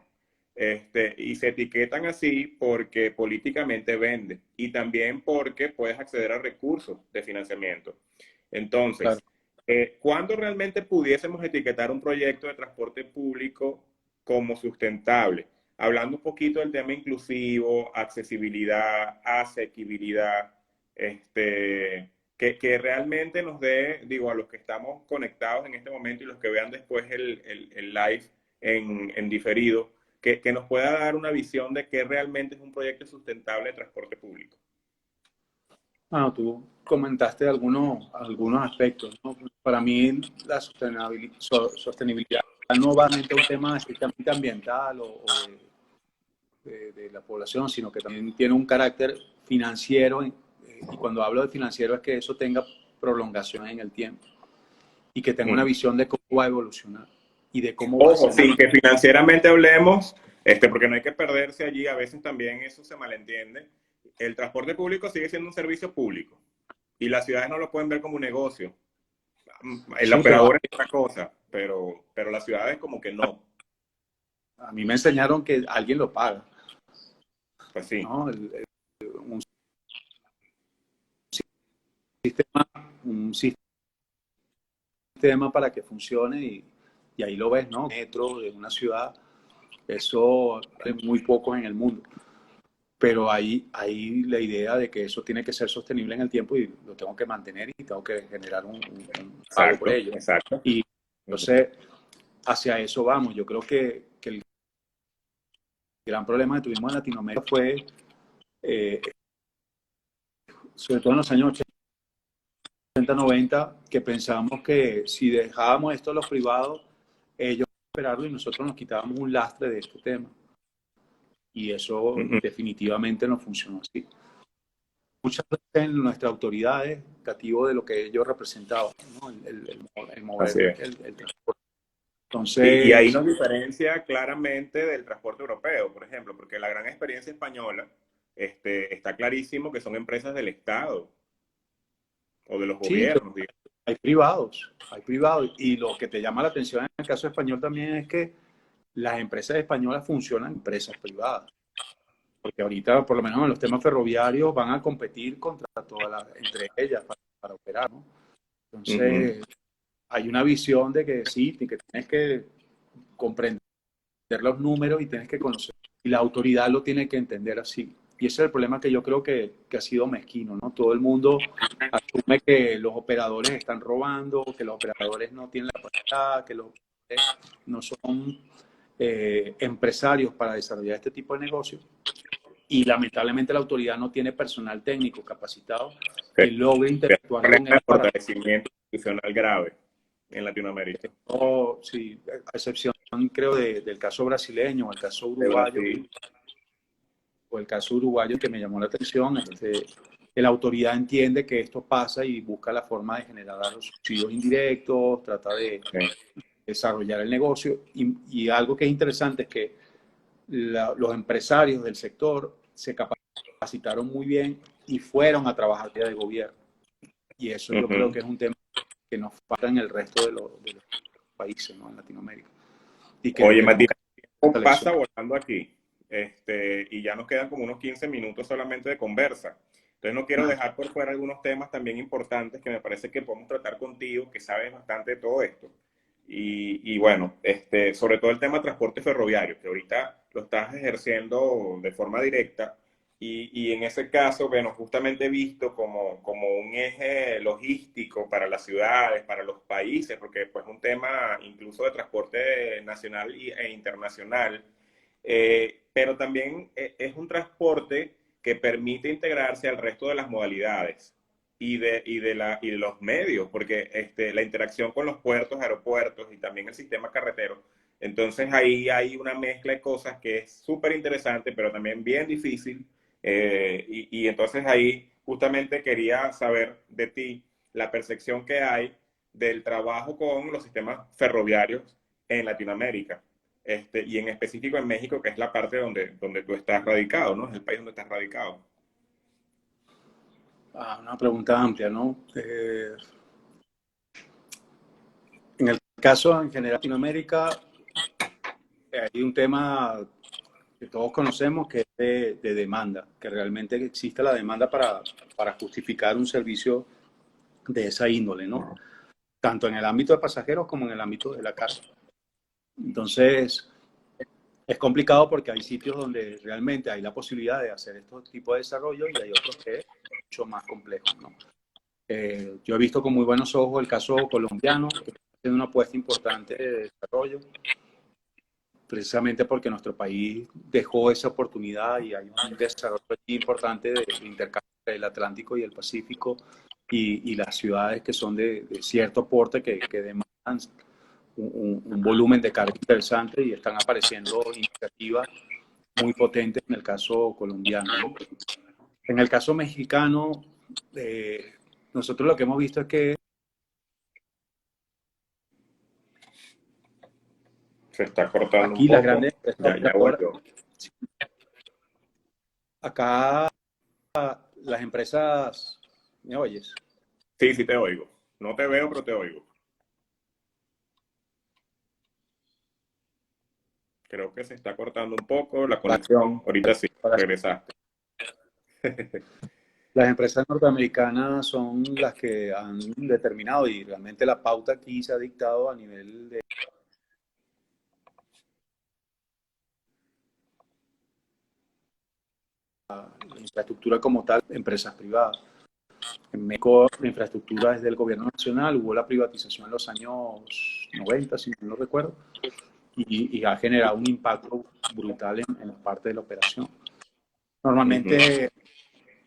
A: Y se etiquetan así porque políticamente vende y también porque puedes acceder a recursos de financiamiento.
B: Claro.
A: Entonces, ¿cuándo realmente pudiésemos etiquetar un proyecto de transporte público como sustentable? Hablando un poquito del tema inclusivo, accesibilidad, asequibilidad, que realmente nos dé, digo, a los que estamos conectados en este momento y los que vean después el live en diferido, que nos pueda dar una visión de qué realmente es un proyecto sustentable de transporte público.
B: Ah, tú comentaste algunos aspectos, ¿no? Para mí la sostenibilidad no va a un tema estrictamente ambiental o de la población, sino que también tiene un carácter financiero. Y cuando hablo de financiero es que eso tenga prolongación en el tiempo y que tenga una visión de cómo va a evolucionar y de cómo va a
A: Ojo,
B: ser.
A: sí, que financieramente hablemos, porque no hay que perderse allí, a veces también eso se malentiende. El transporte público sigue siendo un servicio público y las ciudades no lo pueden ver como un negocio. El
B: Sí, pero
A: operador es otra cosa, pero las ciudades como que no.
B: a mí me enseñaron que alguien lo paga,
A: Pues sí,
B: ¿no? Un sistema, un sistema para que funcione y ahí lo ves, ¿no? Metro de una ciudad, eso hay muy pocos en el mundo. Pero hay la idea de que eso tiene que ser sostenible en el tiempo y lo tengo que mantener y tengo que generar un pago por
A: exacto,
B: ello.
A: exacto.
B: Y entonces, hacia eso vamos. Yo creo que el gran problema que tuvimos en Latinoamérica fue, eh, sobre todo en los años 80, 90, que pensábamos que si dejábamos esto a los privados, ellos operarlo y nosotros nos quitábamos un lastre de este tema. Y eso definitivamente no funcionó así. Muchas veces en nuestras autoridades, cativo de lo que ellos representaban, ¿no? El mover
A: Así es.
B: el transporte.
A: Y ahí
B: Entonces,
A: nos diferencia claramente del transporte europeo, por ejemplo, porque la gran experiencia española está clarísimo que son empresas del Estado o de los
B: sí, pero
A: gobiernos, digamos.
B: hay privados. Y lo que te llama la atención en el caso español también es que las empresas españolas funcionan empresas privadas. Porque ahorita, por lo menos en los temas ferroviarios, van a competir contra entre ellas para operar, ¿no? Entonces, hay una visión de que sí, que tienes que comprender los números y tienes que conocer. Y la autoridad lo tiene que entender así. Y ese es el problema que yo creo que ha sido mezquino, ¿no? Todo el mundo asume que los operadores están robando, que los operadores no tienen la capacidad, que los operadores no son empresarios para desarrollar este tipo de negocios. Y lamentablemente la autoridad no tiene personal técnico capacitado
A: Sí.
B: que logre
A: Es un
B: interactuar con
A: problema
B: él
A: de
B: para...
A: fortalecimiento institucional grave en Latinoamérica.
B: Oh, sí, a excepción creo del caso brasileño o el caso
A: De
B: uruguayo,
A: Brasil.
B: o el caso uruguayo que me llamó la atención, la autoridad entiende que esto pasa y busca la forma de generar los subsidios indirectos, trata de
A: Sí.
B: desarrollar el negocio y algo que es interesante es que los empresarios del sector se capacitaron muy bien y fueron a trabajar de gobierno. Y eso yo creo que es un tema que nos falta en el resto de los países, ¿no? En Latinoamérica. Y que
A: Oye,
B: tenemos
A: Matías,
B: que
A: el tiempo pasa
B: fortalecer.
A: volando aquí. Y ya nos quedan como unos 15 minutos solamente de conversa. Entonces no quiero dejar por fuera algunos temas también importantes que me parece que podemos tratar contigo, que sabes bastante de todo esto. Y bueno, sobre todo el tema de transporte ferroviario, que ahorita lo estás ejerciendo de forma directa. Y en ese caso, bueno, justamente visto como un eje logístico para las ciudades, para los países, porque pues un tema incluso de transporte nacional e internacional, pero también es un transporte que permite integrarse al resto de las modalidades y de los medios, porque la interacción con los puertos, aeropuertos y también el sistema carretero. Entonces ahí hay una mezcla de cosas que es súper interesante, pero también bien difícil. Y entonces ahí justamente quería saber de ti la percepción que hay del trabajo con los sistemas ferroviarios en Latinoamérica. Y en específico en México, que es la parte donde tú estás radicado, ¿no? Es el país donde estás radicado.
B: Una pregunta amplia, ¿no? En el caso en general de Latinoamérica, hay un tema que todos conocemos que es de demanda, que realmente existe la demanda para justificar un servicio de esa índole, ¿no? Tanto en el ámbito de pasajeros como en el ámbito de la carga. Entonces, es complicado porque hay sitios donde realmente hay la posibilidad de hacer estos tipos de desarrollo y hay otros que es mucho más complejo, ¿no? Yo he visto con muy buenos ojos el caso colombiano, que está haciendo una apuesta importante de desarrollo, precisamente porque nuestro país dejó esa oportunidad y hay un desarrollo importante de intercambio entre el Atlántico y el Pacífico y las ciudades que son de cierto porte que demandan un volumen de carga interesante y están apareciendo iniciativas muy potentes en el caso colombiano, ¿no? En el caso mexicano, nosotros lo que hemos visto es que
A: Se está cortando un
B: aquí las
A: poco.
B: grandes empresas
A: Ya
B: operadoras,
A: volvió.
B: acá las empresas, ¿me oyes?
A: Sí, sí te oigo. No te veo, pero te oigo. Creo que se está cortando un poco la
B: Vale,
A: conexión. Ahorita sí,
B: para-
A: regresaste.
B: las empresas norteamericanas son las que han determinado y realmente la pauta aquí se ha dictado a nivel de la infraestructura como tal, empresas privadas. En México la infraestructura es del gobierno nacional, hubo la privatización en los años 90, si no lo recuerdo, y ha generado un impacto brutal en la parte de la operación.
A: Ujú.
B: Normalmente,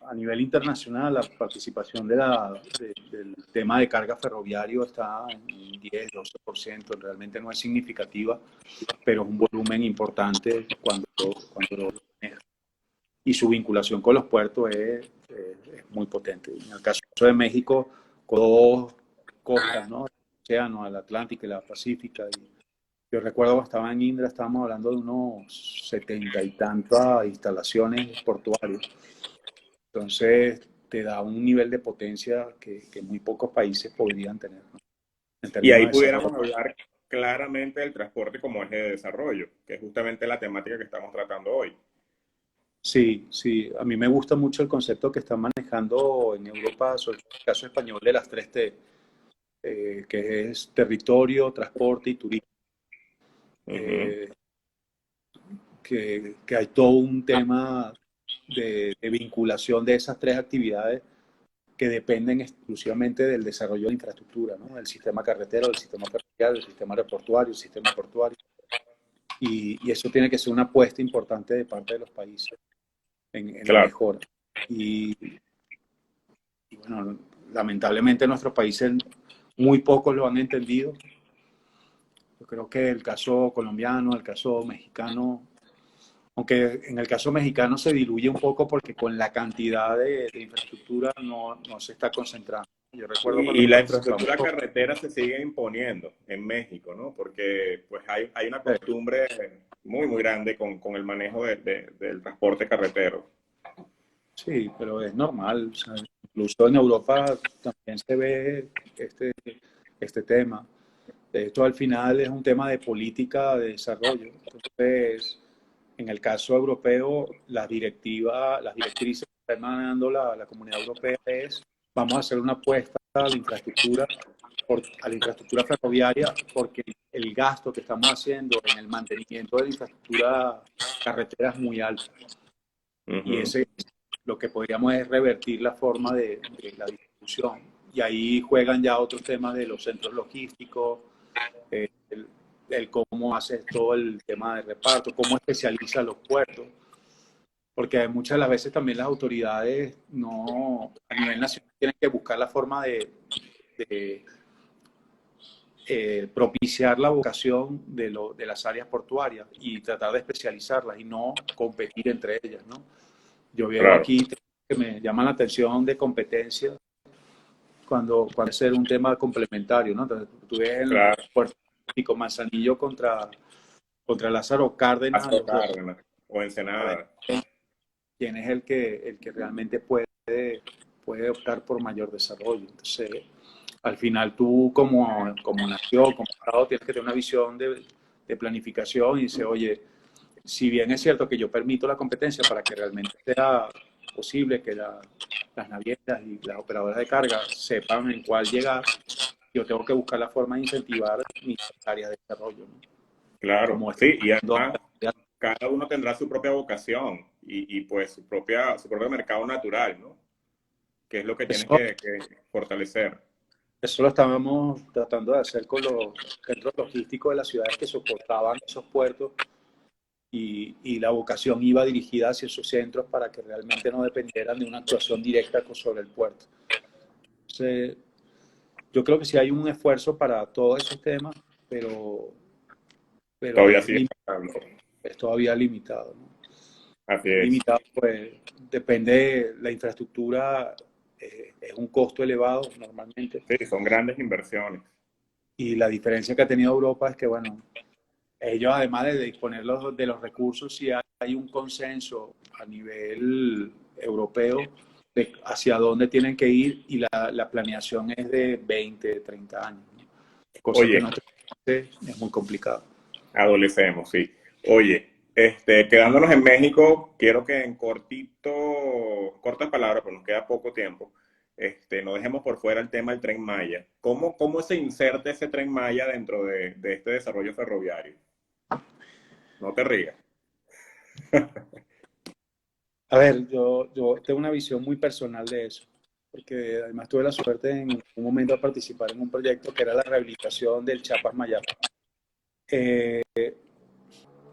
B: a nivel internacional, la participación del tema de carga ferroviario está en 10-12%, realmente no es significativa, pero es un volumen importante cuando lo maneja. Y su vinculación con los puertos es muy potente. En el caso de México, con dos costas, ¿no? El océano, el Atlántico y la Pacífica. Y yo recuerdo cuando estaba en Indra, estábamos hablando de unos 70 y tantas instalaciones portuarias. Entonces, te da un nivel de potencia que muy pocos países podrían tener, ¿no? En
A: Y
B: términos
A: ahí
B: de desarrollo.
A: pudiéramos hablar claramente del transporte como eje de desarrollo, que es justamente la temática que estamos tratando hoy.
B: Sí, sí, a mí me gusta mucho el concepto que están manejando en Europa, sobre todo en el caso español, de las 3T, que es territorio, transporte y turismo.
A: Ujú.
B: Eh, que hay todo un tema de vinculación de esas tres actividades que dependen exclusivamente del desarrollo de la infraestructura, ¿no? Del sistema carretero, del sistema ferroviario, del sistema aeroportuario, del sistema portuario. Y eso tiene que ser una apuesta importante de parte de los países en la
A: Claro.
B: mejora. Y bueno, lamentablemente nuestros países muy pocos lo han entendido. Yo creo que el caso colombiano, el caso mexicano, aunque en el caso mexicano se diluye un poco porque con la cantidad de infraestructura no se está concentrando. Yo recuerdo cuando
A: Y la
B: participamos.
A: infraestructura carretera se sigue imponiendo en México, ¿no? Porque pues hay una costumbre muy, muy grande con el manejo del transporte carretero.
B: Sí, pero es normal. O sea, incluso en Europa también se ve este tema. Esto al final es un tema de política de desarrollo. Entonces, en el caso europeo, las directrices que está emanando la Comunidad Europea es: vamos a hacer una apuesta a la infraestructura, a la infraestructura ferroviaria, porque el gasto que estamos haciendo en el mantenimiento de la infraestructura carretera es muy alto. Y ese, lo que podríamos es revertir la forma de la distribución. Y ahí juegan ya otros temas de los centros logísticos, el cómo haces todo el tema de reparto, cómo especializa los puertos, porque muchas de las veces también las autoridades no, a nivel nacional, tienen que buscar la forma de propiciar la vocación de las áreas portuarias y tratar de especializarlas y no competir entre ellas, ¿no? Yo veo
A: Claro.
B: aquí que me llama la atención de competencia cuando ser un tema complementario, ¿no? Entonces, tú ves el
A: Claro.
B: Puerto Rico, Manzanillo contra Lázaro Cárdenas,
A: Lázaro
B: los dos.
A: Cárdenas o
B: A ver,
A: Ensenada.
B: quién es el que realmente puede optar por mayor desarrollo. Entonces, al final tú como nación, como Estado, tienes que tener una visión de planificación y dice, oye, si bien es cierto que yo permito la competencia para que realmente sea posible que las navieras y las operadoras de carga sepan en cuál llegar, yo tengo que buscar la forma de incentivar mis áreas de desarrollo, ¿no?
A: Claro,
B: Como
A: sí, y además cada uno tendrá su propia vocación y pues su propio mercado natural, ¿no? Que es lo que tienes
B: eso,
A: que fortalecer.
B: eso lo estábamos tratando de hacer con los centros logísticos de las ciudades que soportaban esos puertos y la vocación iba dirigida hacia esos centros para que realmente no dependieran de una actuación directa sobre el puerto. Entonces, yo creo que sí hay un esfuerzo para todos esos temas, pero
A: Todavía sigue pasando.
B: es todavía limitado, ¿no?
A: Así
B: Es
A: es.
B: limitado, pues depende, la infraestructura es un costo elevado normalmente,
A: Sí, son grandes inversiones.
B: y la diferencia que ha tenido Europa es que, bueno, ellos además de disponer de los recursos, sí hay un consenso a nivel europeo de hacia dónde tienen que ir, y la planeación es de 20, 30 años, ¿no? Cosa que
A: Oye,
B: no es muy complicado.
A: adolecemos, sí. Oye, quedándonos en México, quiero que en cortas palabras, pues nos queda poco tiempo, no dejemos por fuera el tema del Tren Maya. ¿Cómo se inserta ese Tren Maya dentro de este desarrollo ferroviario? No te rías.
B: A ver, yo tengo una visión muy personal de eso, porque además tuve la suerte en un momento de participar en un proyecto que era la rehabilitación del Chiapas Mayapa.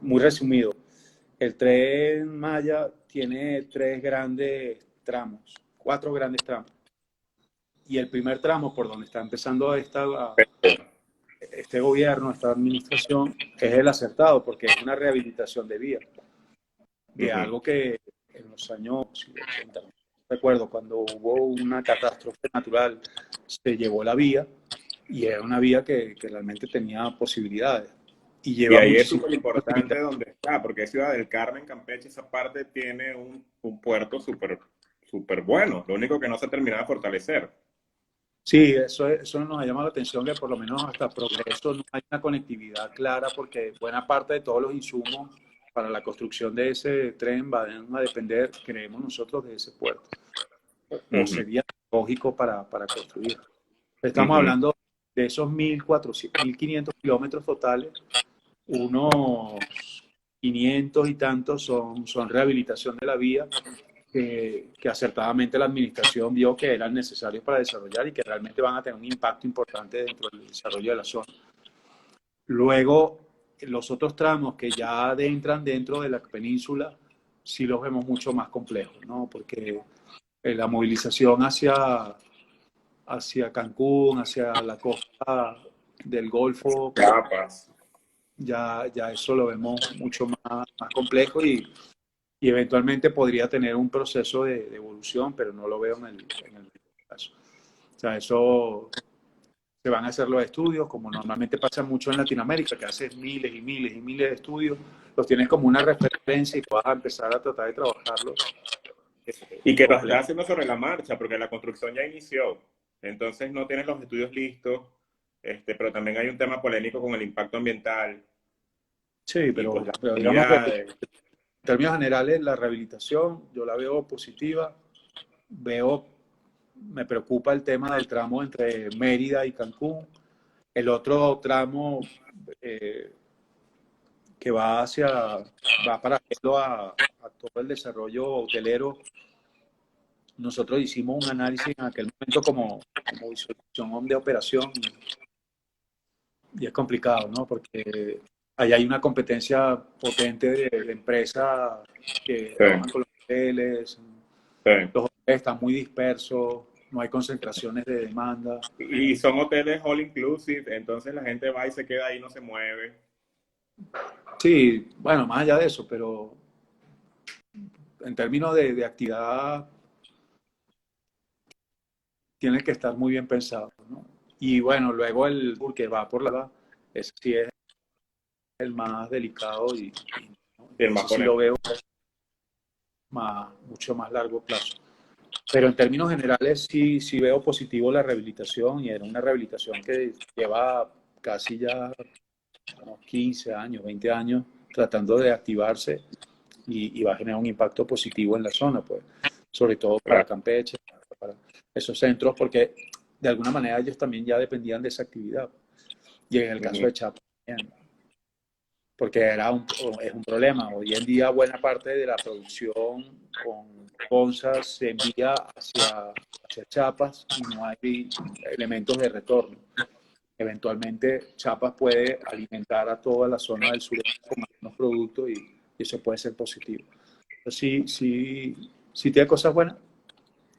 B: Muy resumido, el Tren Maya tiene cuatro grandes tramos. Y el primer tramo, por donde está empezando este gobierno, esta administración, es el acertado, porque es una rehabilitación de vía, de algo que en los años 80, recuerdo cuando hubo una catástrofe natural, se llevó la vía, y era una vía que realmente tenía posibilidades. Y
A: Y
B: lleva
A: ahí es
B: muchísimo
A: súper
B: tiempo.
A: importante donde está, porque Ciudad del Carmen, Campeche, esa parte tiene un puerto súper bueno. Lo único que no se ha terminado de fortalecer.
B: Sí, eso nos ha llamado la atención, que por lo menos hasta Progreso no hay una conectividad clara, porque buena parte de todos los insumos para la construcción de ese tren van a depender, creemos nosotros, de ese puerto. O sería lógico para construir. Estamos hablando de esos 1.400, 1.500 kilómetros totales, unos 500 y tantos son rehabilitación de la vía, que acertadamente la administración vio que eran necesarios para desarrollar y que realmente van a tener un impacto importante dentro del desarrollo de la zona. Luego, los otros tramos que ya adentran dentro de la península, sí los vemos mucho más complejos, ¿no? Porque la movilización hacia Cancún, hacia la costa del Golfo,
A: Capas.
B: ya eso lo vemos mucho más complejo, y eventualmente podría tener un proceso de evolución, pero no lo veo en el caso. O sea, eso se van a hacer los estudios, como normalmente pasa mucho en Latinoamérica, que haces miles y miles y miles de estudios, los tienes como una referencia y vas a empezar a tratar de trabajarlos.
A: Y que lo está
B: Completo.
A: haciendo sobre la marcha, porque la construcción ya inició. Entonces no tienes los estudios listos. pero también hay un tema polémico con el impacto ambiental
B: Sí,
A: y pues las
B: pero digamos que en
A: comunidades.
B: términos generales la rehabilitación yo la veo positiva. Veo, me preocupa el tema del tramo entre Mérida y Cancún. El otro tramo eh, que va paralelo a todo el desarrollo hotelero. Nosotros hicimos un análisis en aquel momento como visualización de operación y es complicado, ¿no? Porque ahí hay una competencia potente de empresas que
A: Sí,
B: trabajan con los hoteles,
A: sí.
B: los hoteles están muy dispersos, no hay concentraciones de demanda.
A: Y son hoteles all inclusive, entonces la gente va y se queda ahí, no se mueve.
B: Sí, bueno, más allá de eso, pero en términos de actividad tiene que estar muy bien pensado, ¿no? Y bueno, luego el tour que va por la, ese sí es el más delicado
A: Y
B: y
A: el más
B: ese sí lo
A: polémico.
B: veo mucho más largo plazo. Pero en términos generales sí veo positivo la rehabilitación y era una rehabilitación que lleva casi ya unos 15 años, 20 años tratando de activarse y va a generar un impacto positivo en la zona, pues, sobre todo para
A: Claro.
B: Campeche, para esos centros, porque de alguna manera ellos también ya dependían de esa actividad. Y en el caso
A: Ujú.
B: de Chiapas, porque es un problema. Hoy en día buena parte de la producción con onzas se envía hacia Chiapas y no hay elementos de retorno. Eventualmente Chiapas puede alimentar a toda la zona del sureste con algunos productos y eso puede ser positivo. Entonces, sí tiene cosas buenas,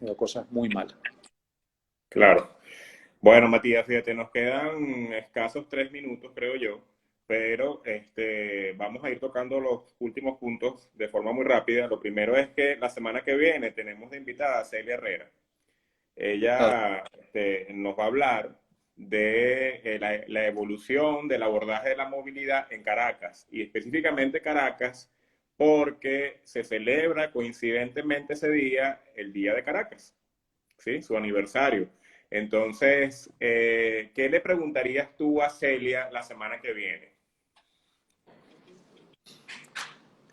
B: pero cosas muy malas.
A: Claro. Bueno, Matías, fíjate, nos quedan escasos 3 minutos, creo yo, pero vamos a ir tocando los últimos puntos de forma muy rápida. Lo primero es que la semana que viene tenemos de invitada a Celia Herrera.
B: Claro.
A: Ella nos va a hablar de la evolución del abordaje de la movilidad en Caracas y específicamente Caracas porque se celebra coincidentemente ese día, el Día de Caracas, ¿sí? Su aniversario. Entonces, ¿qué le preguntarías tú a Celia la semana que viene?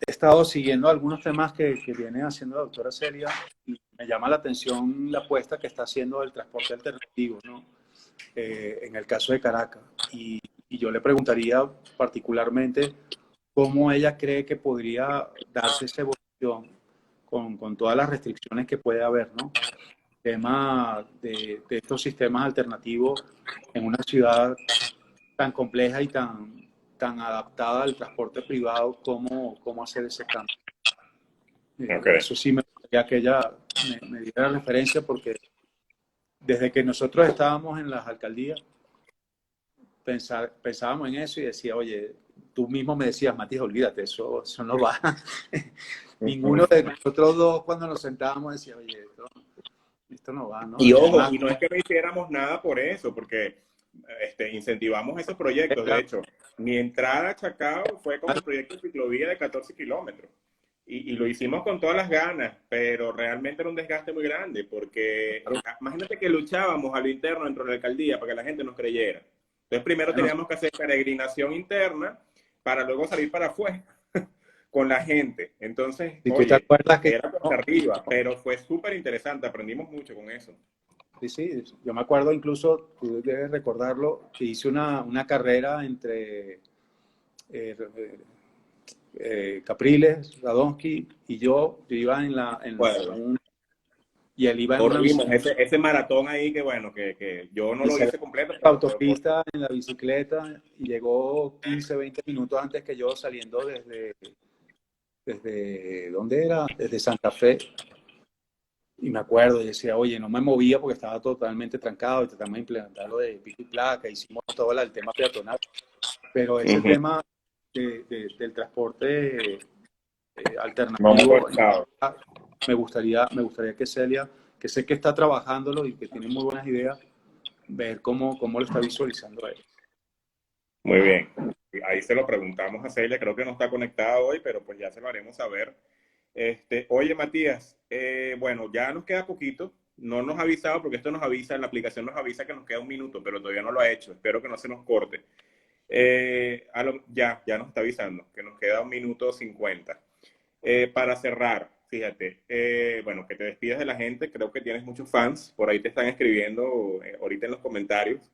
B: He estado siguiendo algunos temas que viene haciendo la doctora Celia y me llama la atención la apuesta que está haciendo del transporte alternativo, ¿no? En el caso de Caracas. Y yo le preguntaría particularmente cómo ella cree que podría darse esa evolución con todas las restricciones que puede haber, ¿no? Tema de estos sistemas alternativos en una ciudad tan compleja y tan adaptada al transporte privado, cómo hacer ese cambio.
A: Ok,
B: Eso sí me gustaría que ella me diera referencia porque desde que nosotros estábamos en las alcaldías, pensábamos en eso y decía, oye, tú mismo me decías, Matías, olvídate, eso no va. Ninguno de nosotros dos cuando nos sentábamos decía, oye, esto no va, ¿no?
A: y
B: Y
A: ojo,
B: además,
A: y no es que no hiciéramos nada por eso, porque incentivamos esos proyectos. De hecho, mi entrada a Chacao fue con el proyecto de ciclovía de 14 kilómetros. Y lo hicimos con todas las ganas, pero realmente era un desgaste muy grande, porque imagínate que luchábamos a lo interno dentro de la alcaldía para que la gente nos creyera. Entonces, primero
B: bueno,
A: teníamos que hacer peregrinación interna para luego salir para afuera con la gente. Entonces,
B: si tú te
A: oye,
B: acuerdas que
A: era cuesta arriba, pero fue súper interesante, aprendimos mucho con eso.
B: sí, yo me acuerdo incluso, tú debes recordarlo, que hice una carrera entre eh, Capriles, Radonsky y yo iba
A: Bueno,
B: y él iba en una
A: corrimos
B: bicicleta,
A: ese maratón ahí que bueno, que yo no
B: y
A: lo
B: se
A: hice completo,
B: la
A: pero corrí.
B: autopista en la bicicleta y llegó 15, 20 minutos antes que yo saliendo desde ¿dónde era? Desde Santa Fe. Y me acuerdo, y decía, oye, no me movía porque estaba totalmente trancado y tratamos de implementar lo de pico y placa, hicimos todo el tema peatonal, pero ese
A: Ujú.
B: tema del transporte
A: No
B: alternativo,
A: motorizado.
B: me gustaría que Celia, que sé que está trabajándolo y que tiene muy buenas ideas, ver cómo lo está visualizando él.
A: Muy bien. Ahí se lo preguntamos a Celia, creo que no está conectada hoy, pero pues ya se lo haremos saber. Oye, Matías, bueno, ya nos queda poquito. no nos ha avisado, porque esto nos avisa, la aplicación nos avisa que nos queda un minuto, pero todavía no lo ha hecho. Espero que no se nos corte. Ya nos está avisando que nos queda 1 minuto 50. Para cerrar, fíjate, bueno, que te despidas de la gente, creo que tienes muchos fans, por ahí te están escribiendo ahorita en los comentarios.